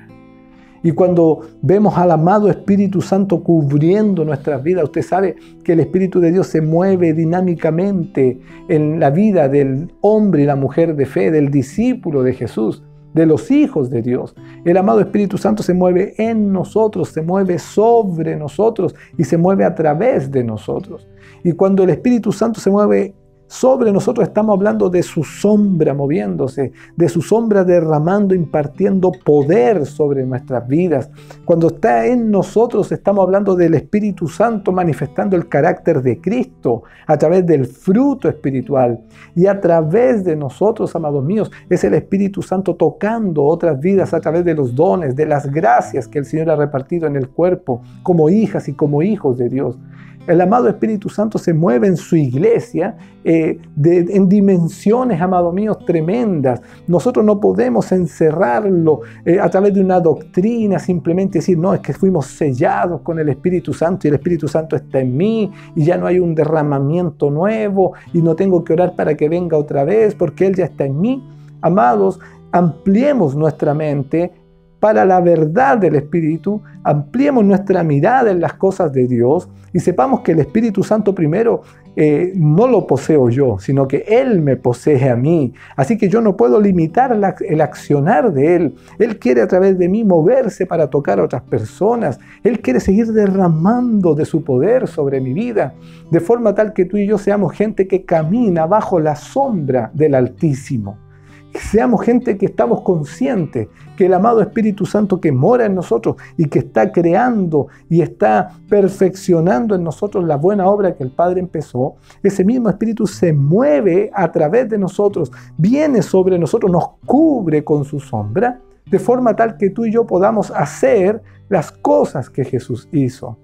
Y cuando vemos al amado Espíritu Santo cubriendo nuestras vidas, usted sabe que el Espíritu de Dios se mueve dinámicamente en la vida del hombre y la mujer de fe, del discípulo de Jesús, de los hijos de Dios. El amado Espíritu Santo se mueve en nosotros, se mueve sobre nosotros y se mueve a través de nosotros. Y cuando el Espíritu Santo se mueve sobre nosotros, estamos hablando de su sombra moviéndose, de su sombra derramando, impartiendo poder sobre nuestras vidas. Cuando está en nosotros, estamos hablando del Espíritu Santo manifestando el carácter de Cristo a través del fruto espiritual. Y a través de nosotros, amados míos, es el Espíritu Santo tocando otras vidas a través de los dones, de las gracias que el Señor ha repartido en el cuerpo, como hijas y como hijos de Dios. El amado Espíritu Santo se mueve en su iglesia en dimensiones, amados míos, tremendas. Nosotros no podemos encerrarlo a través de una doctrina, simplemente decir, no, es que fuimos sellados con el Espíritu Santo y el Espíritu Santo está en mí y ya no hay un derramamiento nuevo y no tengo que orar para que venga otra vez porque Él ya está en mí. Amados, ampliemos nuestra mente para la verdad del Espíritu, ampliemos nuestra mirada en las cosas de Dios y sepamos que el Espíritu Santo primero no lo poseo yo, sino que Él me posee a mí. Así que yo no puedo limitar el accionar de Él. Él quiere a través de mí moverse para tocar a otras personas. Él quiere seguir derramando de su poder sobre mi vida, de forma tal que tú y yo seamos gente que camina bajo la sombra del Altísimo. Seamos gente que estamos conscientes que el amado Espíritu Santo que mora en nosotros y que está creando y está perfeccionando en nosotros la buena obra que el Padre empezó, ese mismo Espíritu se mueve a través de nosotros, viene sobre nosotros, nos cubre con su sombra, de forma tal que tú y yo podamos hacer las cosas que Jesús hizo.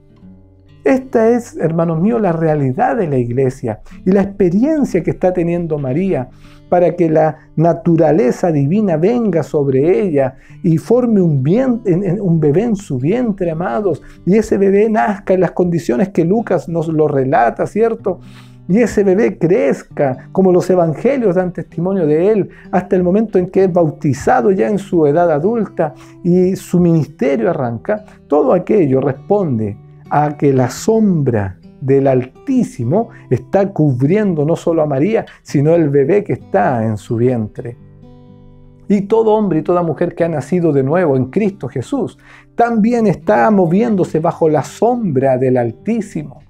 Esta es, hermanos míos, la realidad de la iglesia y la experiencia que está teniendo María para que la naturaleza divina venga sobre ella y forme un bebé en su vientre, amados, y ese bebé nazca en las condiciones que Lucas nos lo relata, ¿cierto? Y ese bebé crezca, como los evangelios dan testimonio de él, hasta el momento en que es bautizado ya en su edad adulta y su ministerio arranca. Todo aquello responde a que la sombra del Altísimo está cubriendo no solo a María, sino el bebé que está en su vientre. Y todo hombre y toda mujer que ha nacido de nuevo en Cristo Jesús también está moviéndose bajo la sombra del Altísimo.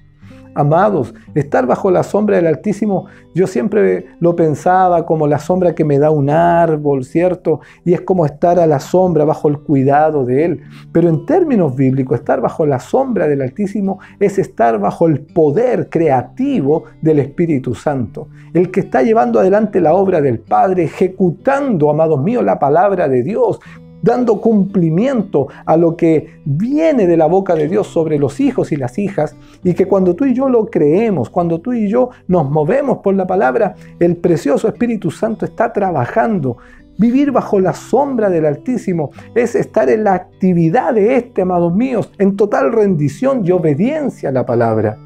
Amados, estar bajo la sombra del Altísimo, yo siempre lo pensaba como la sombra que me da un árbol, ¿cierto? Y es como estar a la sombra, bajo el cuidado de Él. Pero en términos bíblicos, estar bajo la sombra del Altísimo es estar bajo el poder creativo del Espíritu Santo. El que está llevando adelante la obra del Padre, ejecutando, amados míos, la palabra de Dios, dando cumplimiento a lo que viene de la boca de Dios sobre los hijos y las hijas, y que cuando tú y yo lo creemos, cuando tú y yo nos movemos por la palabra, el precioso Espíritu Santo está trabajando. Vivir bajo la sombra del Altísimo es estar en la actividad de amados míos, en total rendición y obediencia a la palabra.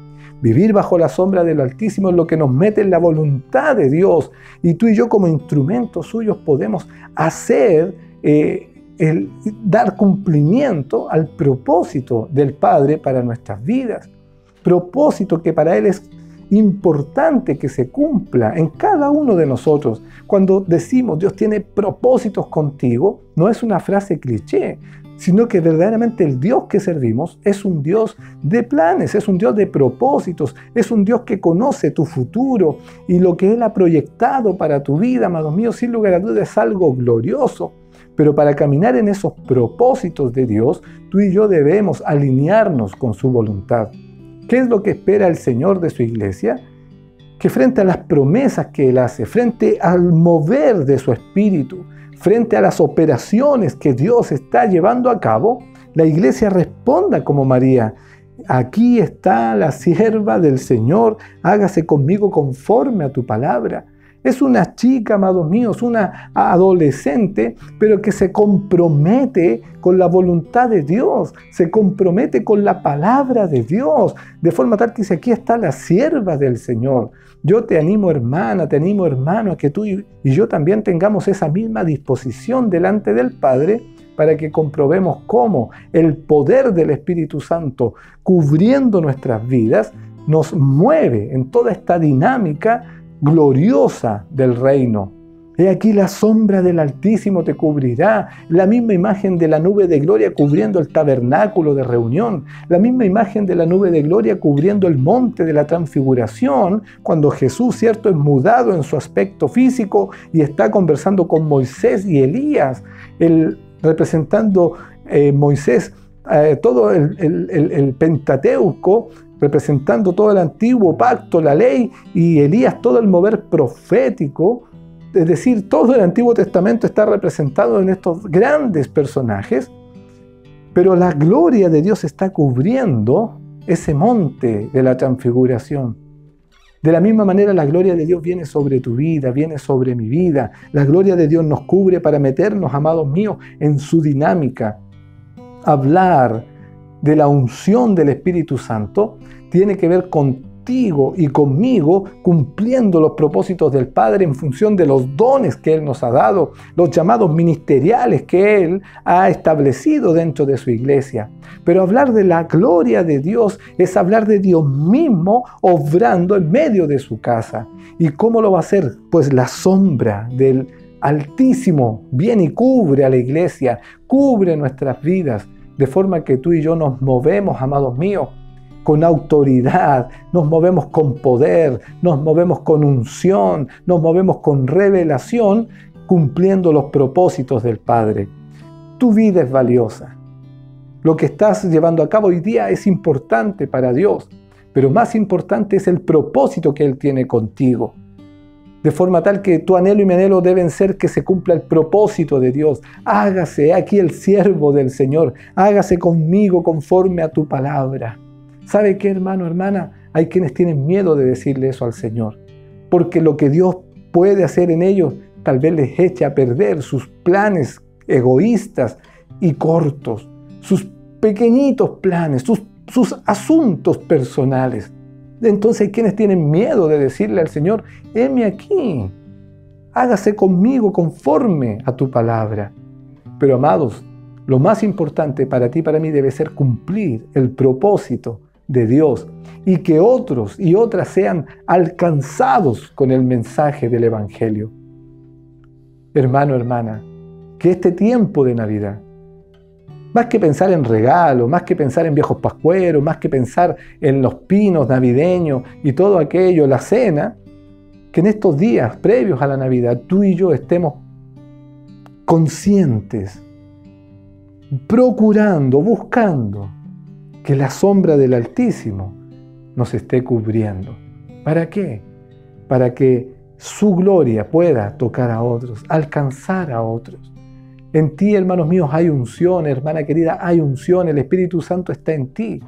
Vivir bajo la sombra del Altísimo es lo que nos mete en la voluntad de Dios, y tú y yo como instrumentos suyos podemos hacer dar cumplimiento al propósito del Padre para nuestras vidas. Propósito que para Él es importante que se cumpla en cada uno de nosotros. Cuando decimos Dios tiene propósitos contigo, no es una frase cliché, sino que verdaderamente el Dios que servimos es un Dios de planes, es un Dios de propósitos, es un Dios que conoce tu futuro y lo que Él ha proyectado para tu vida, amados míos, sin lugar a dudas es algo glorioso. Pero para caminar en esos propósitos de Dios, tú y yo debemos alinearnos con su voluntad. ¿Qué es lo que espera el Señor de su iglesia? Que frente a las promesas que Él hace, frente al mover de su espíritu, frente a las operaciones que Dios está llevando a cabo, la iglesia responda como María: aquí está la sierva del Señor, hágase conmigo conforme a tu palabra. Es una chica, amados míos, una adolescente, pero que se compromete con la voluntad de Dios, se compromete con la palabra de Dios, de forma tal que dice: aquí está la sierva del Señor. Yo te animo, hermana, te animo, hermano, a que tú y yo también tengamos esa misma disposición delante del Padre, para que comprobemos cómo el poder del Espíritu Santo, cubriendo nuestras vidas, nos mueve en toda esta dinámica gloriosa del reino. He aquí la sombra del Altísimo te cubrirá, la misma imagen de la nube de gloria cubriendo el tabernáculo de reunión, la misma imagen de la nube de gloria cubriendo el monte de la transfiguración, cuando Jesús, cierto, es mudado en su aspecto físico y está conversando con Moisés y Elías, representando Moisés todo el Pentateuco, representando todo el antiguo pacto, la ley, y Elías todo el mover profético. Es decir, todo el Antiguo Testamento está representado en estos grandes personajes, pero la gloria de Dios está cubriendo ese monte de la transfiguración. De la misma manera, la gloria de Dios viene sobre tu vida, viene sobre mi vida. La gloria de Dios nos cubre para meternos, amados míos, en su dinámica. Hablar de la unción del Espíritu Santo tiene que ver contigo y conmigo, cumpliendo los propósitos del Padre en función de los dones que Él nos ha dado, los llamados ministeriales que Él ha establecido dentro de su iglesia. Pero hablar de la gloria de Dios es hablar de Dios mismo obrando en medio de su casa. ¿Y cómo lo va a hacer? Pues la sombra del Altísimo viene y cubre a la iglesia, cubre nuestras vidas, de forma que tú y yo nos movemos, amados míos, con autoridad, nos movemos con poder, nos movemos con unción, nos movemos con revelación, cumpliendo los propósitos del Padre. Tu vida es valiosa. Lo que estás llevando a cabo hoy día es importante para Dios, pero más importante es el propósito que Él tiene contigo. De forma tal que tu anhelo y mi anhelo deben ser que se cumpla el propósito de Dios. Hágase aquí el siervo del Señor, hágase conmigo conforme a tu palabra. ¿Sabe qué, hermano, hermana? Hay quienes tienen miedo de decirle eso al Señor, porque lo que Dios puede hacer en ellos tal vez les eche a perder sus planes egoístas y cortos, sus pequeñitos planes, sus asuntos personales. Entonces hay quienes tienen miedo de decirle al Señor: heme aquí, hágase conmigo conforme a tu palabra. Pero, amados, lo más importante para ti y para mí debe ser cumplir el propósito de Dios y que otros y otras sean alcanzados con el mensaje del Evangelio. Hermano, hermana, que este tiempo de Navidad, más que pensar en regalos, más que pensar en viejos pascueros, más que pensar en los pinos navideños y todo aquello, la cena, que en estos días previos a la Navidad tú y yo estemos conscientes, procurando, buscando que la sombra del Altísimo nos esté cubriendo. ¿Para qué? Para que su gloria pueda tocar a otros, alcanzar a otros. En ti, hermanos míos, hay unción, hermana querida, hay unción, el Espíritu Santo está en ti.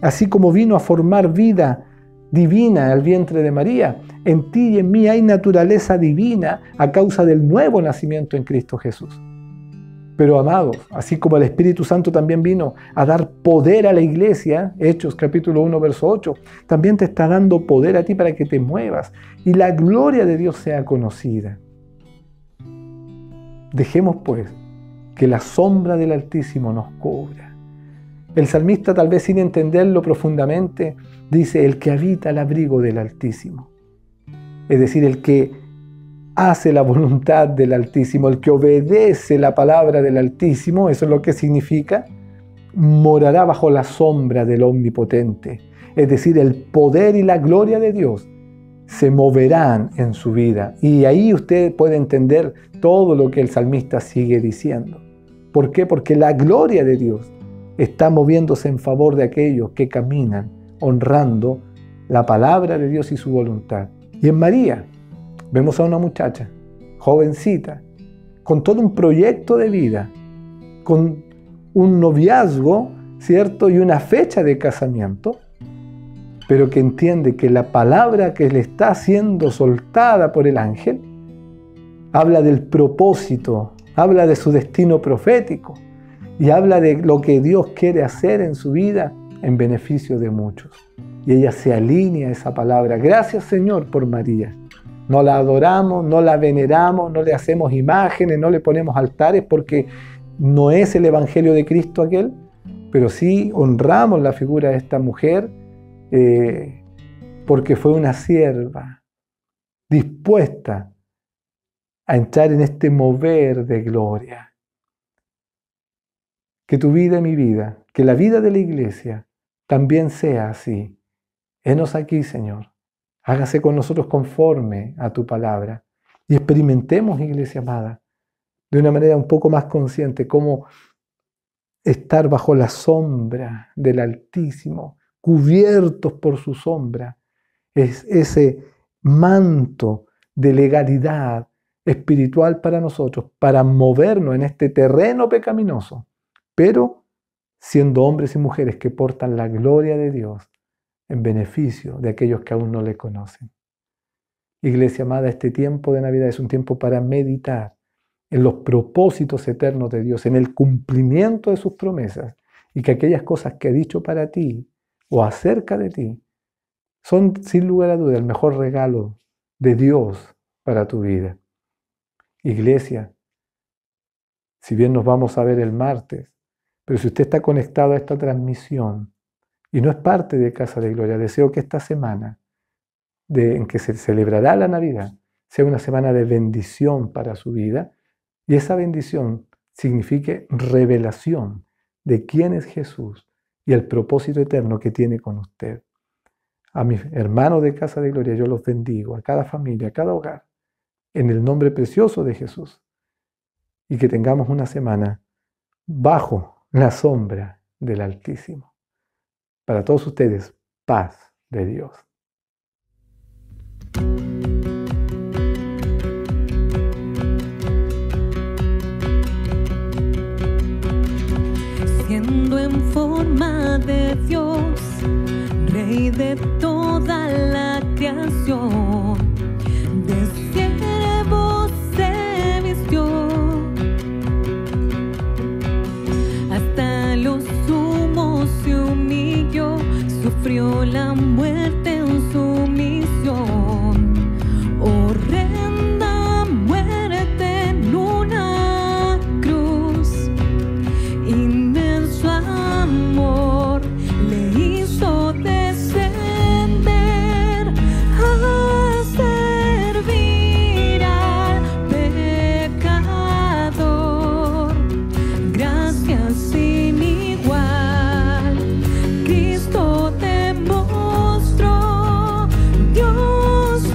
Así como vino a formar vida divina al vientre de María, en ti y en mí hay naturaleza divina a causa del nuevo nacimiento en Cristo Jesús. Pero, amados, así como el Espíritu Santo también vino a dar poder a la iglesia, Hechos capítulo 1, verso 8, también te está dando poder a ti para que te muevas y la gloria de Dios sea conocida. Dejemos pues que la sombra del Altísimo nos cubra. El salmista, tal vez sin entenderlo profundamente, dice: el que habita al abrigo del Altísimo. Es decir, el que hace la voluntad del Altísimo, el que obedece la palabra del Altísimo, eso es lo que significa, morará bajo la sombra del Omnipotente. Es decir, el poder y la gloria de Dios se moverán en su vida. Y ahí usted puede entender todo lo que el salmista sigue diciendo. ¿Por qué? Porque la gloria de Dios está moviéndose en favor de aquellos que caminan honrando la palabra de Dios y su voluntad. Y en María vemos a una muchacha, jovencita, con todo un proyecto de vida, con un noviazgo, ¿cierto? Y una fecha de casamiento, pero que entiende que la palabra que le está siendo soltada por el ángel habla del propósito, habla de su destino profético y habla de lo que Dios quiere hacer en su vida en beneficio de muchos. Y ella se alinea a esa palabra. Gracias, Señor, por María. No la adoramos, no la veneramos, no le hacemos imágenes, no le ponemos altares porque no es el Evangelio de Cristo aquel, pero sí honramos la figura de esta mujer porque fue una sierva dispuesta a entrar en este mover de gloria. Que tu vida y mi vida, que la vida de la iglesia también sea así. Henos aquí, Señor. Hágase con nosotros conforme a tu palabra. Y experimentemos, iglesia amada, de una manera un poco más consciente, cómo estar bajo la sombra del Altísimo, cubiertos por su sombra, es ese manto de legalidad espiritual para nosotros, para movernos en este terreno pecaminoso, pero siendo hombres y mujeres que portan la gloria de Dios en beneficio de aquellos que aún no le conocen. Iglesia amada, este tiempo de Navidad es un tiempo para meditar en los propósitos eternos de Dios, en el cumplimiento de sus promesas, y que aquellas cosas que ha dicho para ti o acerca de ti son sin lugar a duda el mejor regalo de Dios para tu vida. Iglesia, si bien nos vamos a ver el martes, pero si usted está conectado a esta transmisión y no es parte de Casa de Gloria, deseo que esta semana en que se celebrará la Navidad sea una semana de bendición para su vida, y esa bendición signifique revelación de quién es Jesús y el propósito eterno que tiene con usted. A mis hermanos de Casa de Gloria yo los bendigo, a cada familia, a cada hogar, en el nombre precioso de Jesús, y que tengamos una semana bajo la sombra del Altísimo. Para todos ustedes, paz de Dios. Siendo en forma de Dios, Rey de toda la creación, de siervo se vistió, hasta lo sumo se humilló, sufrió la muerte en su misión. Horrenda muerte en una cruz, inmenso amor le hizo descender a servir al pecador. Gracias sin igual, Cristo te mostró, Dios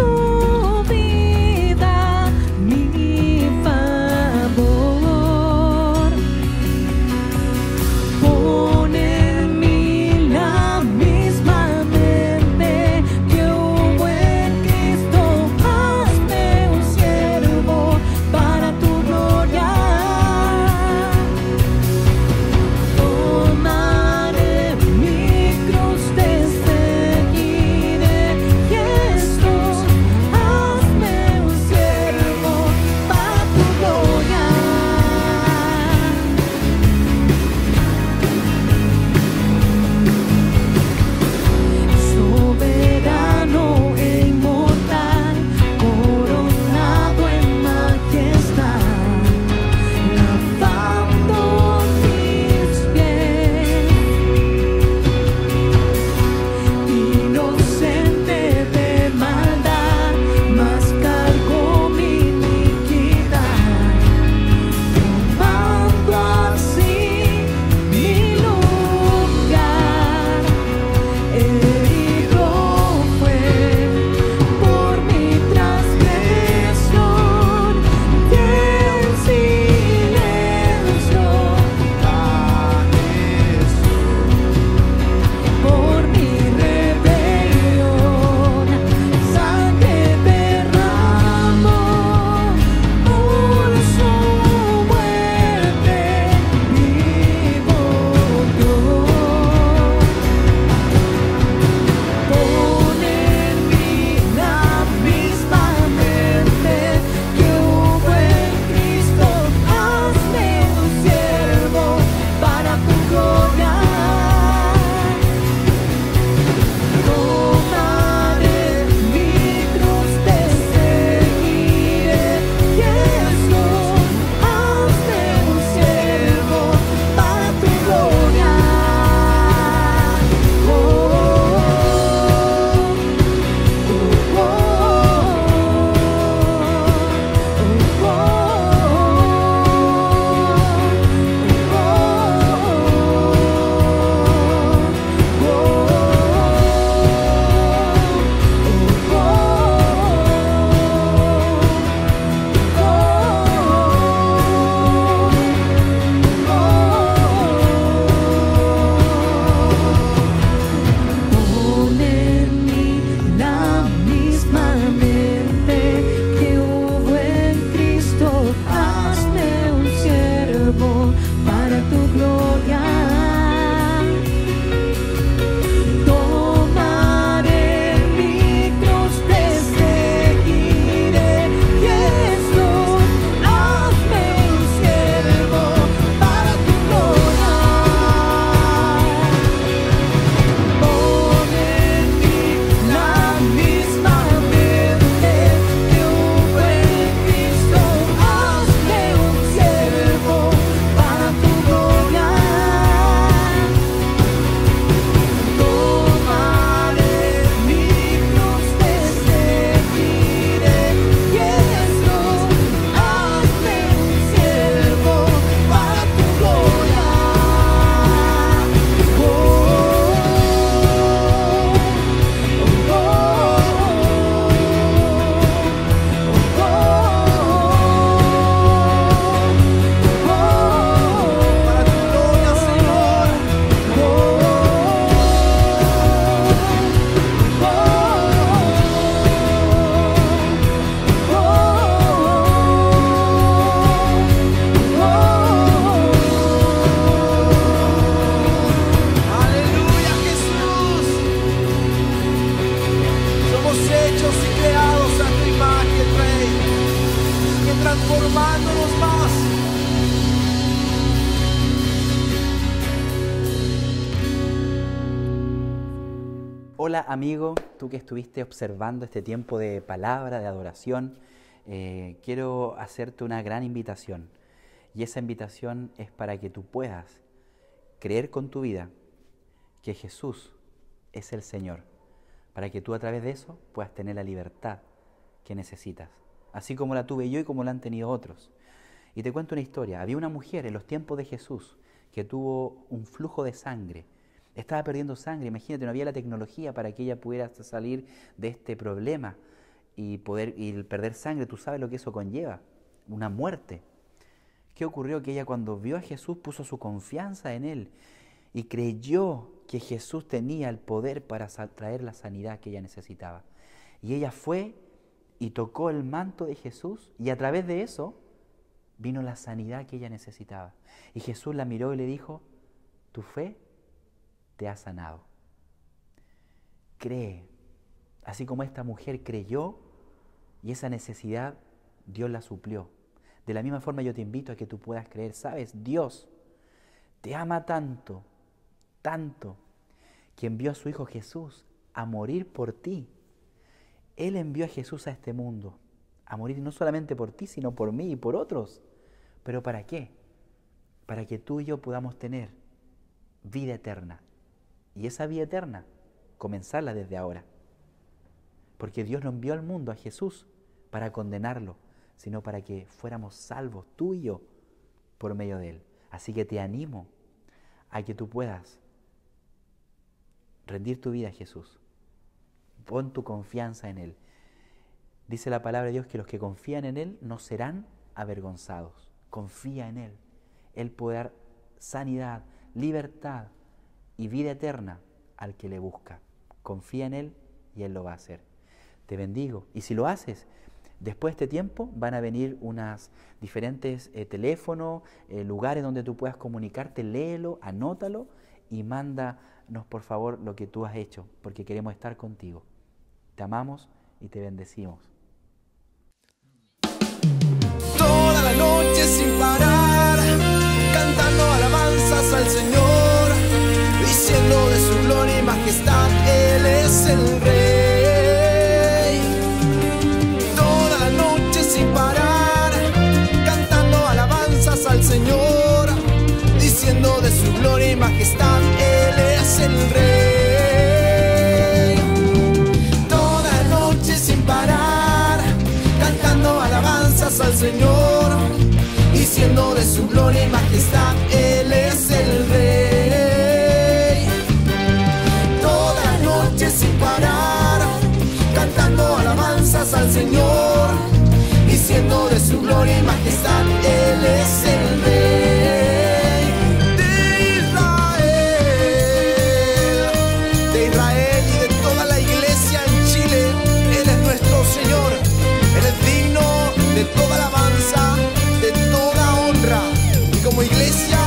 Hola amigo, tú que estuviste observando este tiempo de palabra, de adoración, quiero hacerte una gran invitación. Y esa invitación es para que tú puedas creer con tu vida que Jesús es el Señor, para que tú a través de eso puedas tener la libertad que necesitas, así como la tuve yo y como la han tenido otros. Y te cuento una historia. Había una mujer en los tiempos de Jesús que tuvo un flujo de sangre. Estaba perdiendo sangre. Imagínate, no había la tecnología para que ella pudiera salir de este problema y perder sangre. Tú sabes lo que eso conlleva, una muerte. ¿Qué ocurrió? Que ella, cuando vio a Jesús, puso su confianza en Él y creyó que Jesús tenía el poder para traer la sanidad que ella necesitaba. Y ella fue y tocó el manto de Jesús, y a través de eso vino la sanidad que ella necesitaba. Y Jesús la miró y le dijo: tu fe te ha sanado. Cree, así como esta mujer creyó y esa necesidad Dios la suplió. De la misma forma yo te invito a que tú puedas creer. Sabes, Dios te ama tanto, tanto, que envió a su Hijo Jesús a morir por ti. Él envió a Jesús a este mundo a morir no solamente por ti, sino por mí y por otros. ¿Pero para qué? Para que tú y yo podamos tener vida eterna. Y esa vida eterna, comenzarla desde ahora. Porque Dios no envió al mundo a Jesús para condenarlo, sino para que fuéramos salvos, tú y yo, por medio de Él. Así que te animo a que tú puedas rendir tu vida a Jesús. Pon tu confianza en Él. Dice la palabra de Dios que los que confían en Él no serán avergonzados. Confía en Él. Él puede dar sanidad, libertad y vida eterna al que le busca. Confía en Él y Él lo va a hacer. Te bendigo. Y si lo haces, después de este tiempo van a venir unas diferentes teléfonos, lugares donde tú puedas comunicarte. Léelo, anótalo y mándanos por favor lo que tú has hecho, porque queremos estar contigo. Te amamos y te bendecimos. Toda la noche sin parar, cantando alabanzas al Señor, diciendo de su gloria y majestad, Él es el Rey. Toda la noche sin parar, cantando alabanzas al Señor, diciendo de su gloria y majestad, Él es el Rey. Toda la noche sin parar, cantando alabanzas al Señor, diciendo de su gloria y majestad, Él es el Rey. Toda la noche sin parar, cantando alabanzas al Señor, diciendo de su gloria y majestad, Él es el Rey de Israel y de toda la iglesia en Chile. Él es nuestro Señor, Él es digno de toda alabanza, de toda honra. Y como iglesia,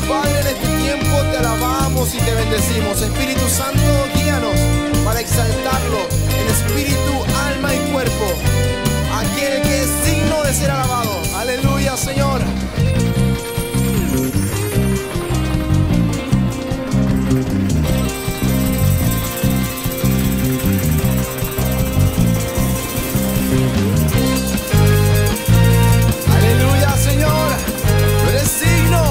Padre, en este tiempo te alabamos y te bendecimos. Espíritu Santo, guíanos para exaltarlo en espíritu, alma y cuerpo, aquel que es digno de ser alabado. Aleluya, Señor. Aleluya, Señor. Tú eres digno.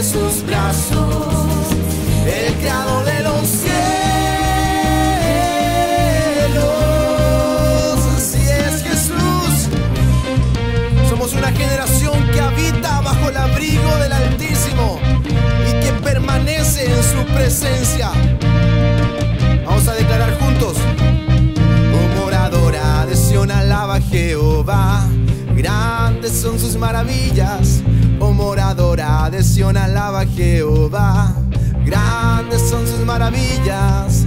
de sus brazos, el creador de los cielos. Así es, Jesús. Somos una generación que habita bajo el abrigo del Altísimo y que permanece en su presencia. Vamos a declarar juntos. Oh moradora de Sión, alaba a Jehová, grandes son sus maravillas. Oh moradora de Sión, alaba a Jehová, grandes son sus maravillas.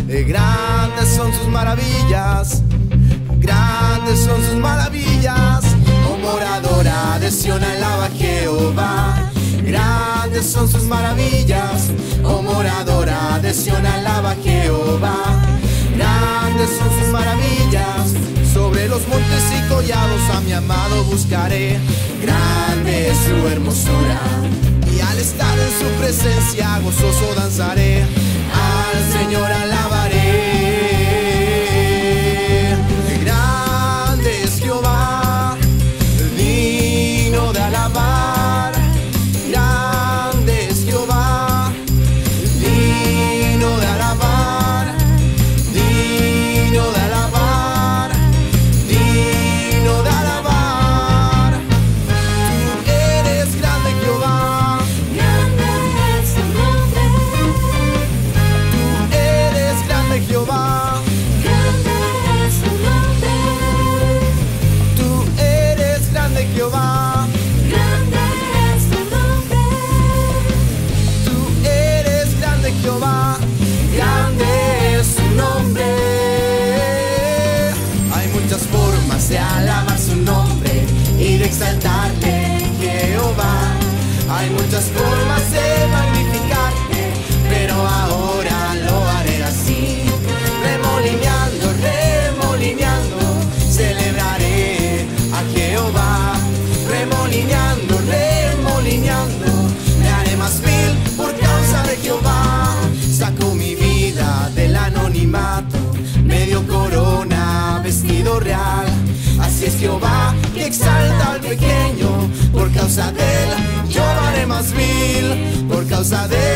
Grandes son sus maravillas, grandes son sus maravillas. Oh moradora de Sión, alaba a Jehová, grandes son sus maravillas. Oh moradora de Sión, alaba a Jehová, grandes son sus maravillas. Sobre los montes y collados a mi amado buscaré, grande es su hermosura, y al estar en su presencia gozoso danzaré, al Señor alabaré. Grande es Jehová, digno de alabar, grande es Jehová, digno de alabar, digno de alabar, digno de alabar. Tú eres grande, Jehová, Grande es su nombre. tú eres grande, Jehová, Grande es su nombre. tú eres grande, Jehová, Grande es su nombre. tú eres grande, Jehová, grande es su nombre. Hay muchas formas de alabar su nombre y de exaltarle, Jehová. Hay muchas formas de magnificarte, pero ahora lo haré así. Remolineando, remolineando, celebraré a Jehová. Remolineando, remolineando, me haré más vil por causa de Jehová. Sacó mi vida del anonimato, me dio corona, vestido real. Así es Jehová, que exalta al pequeño. Por causa de él yo haré más vil, por causa de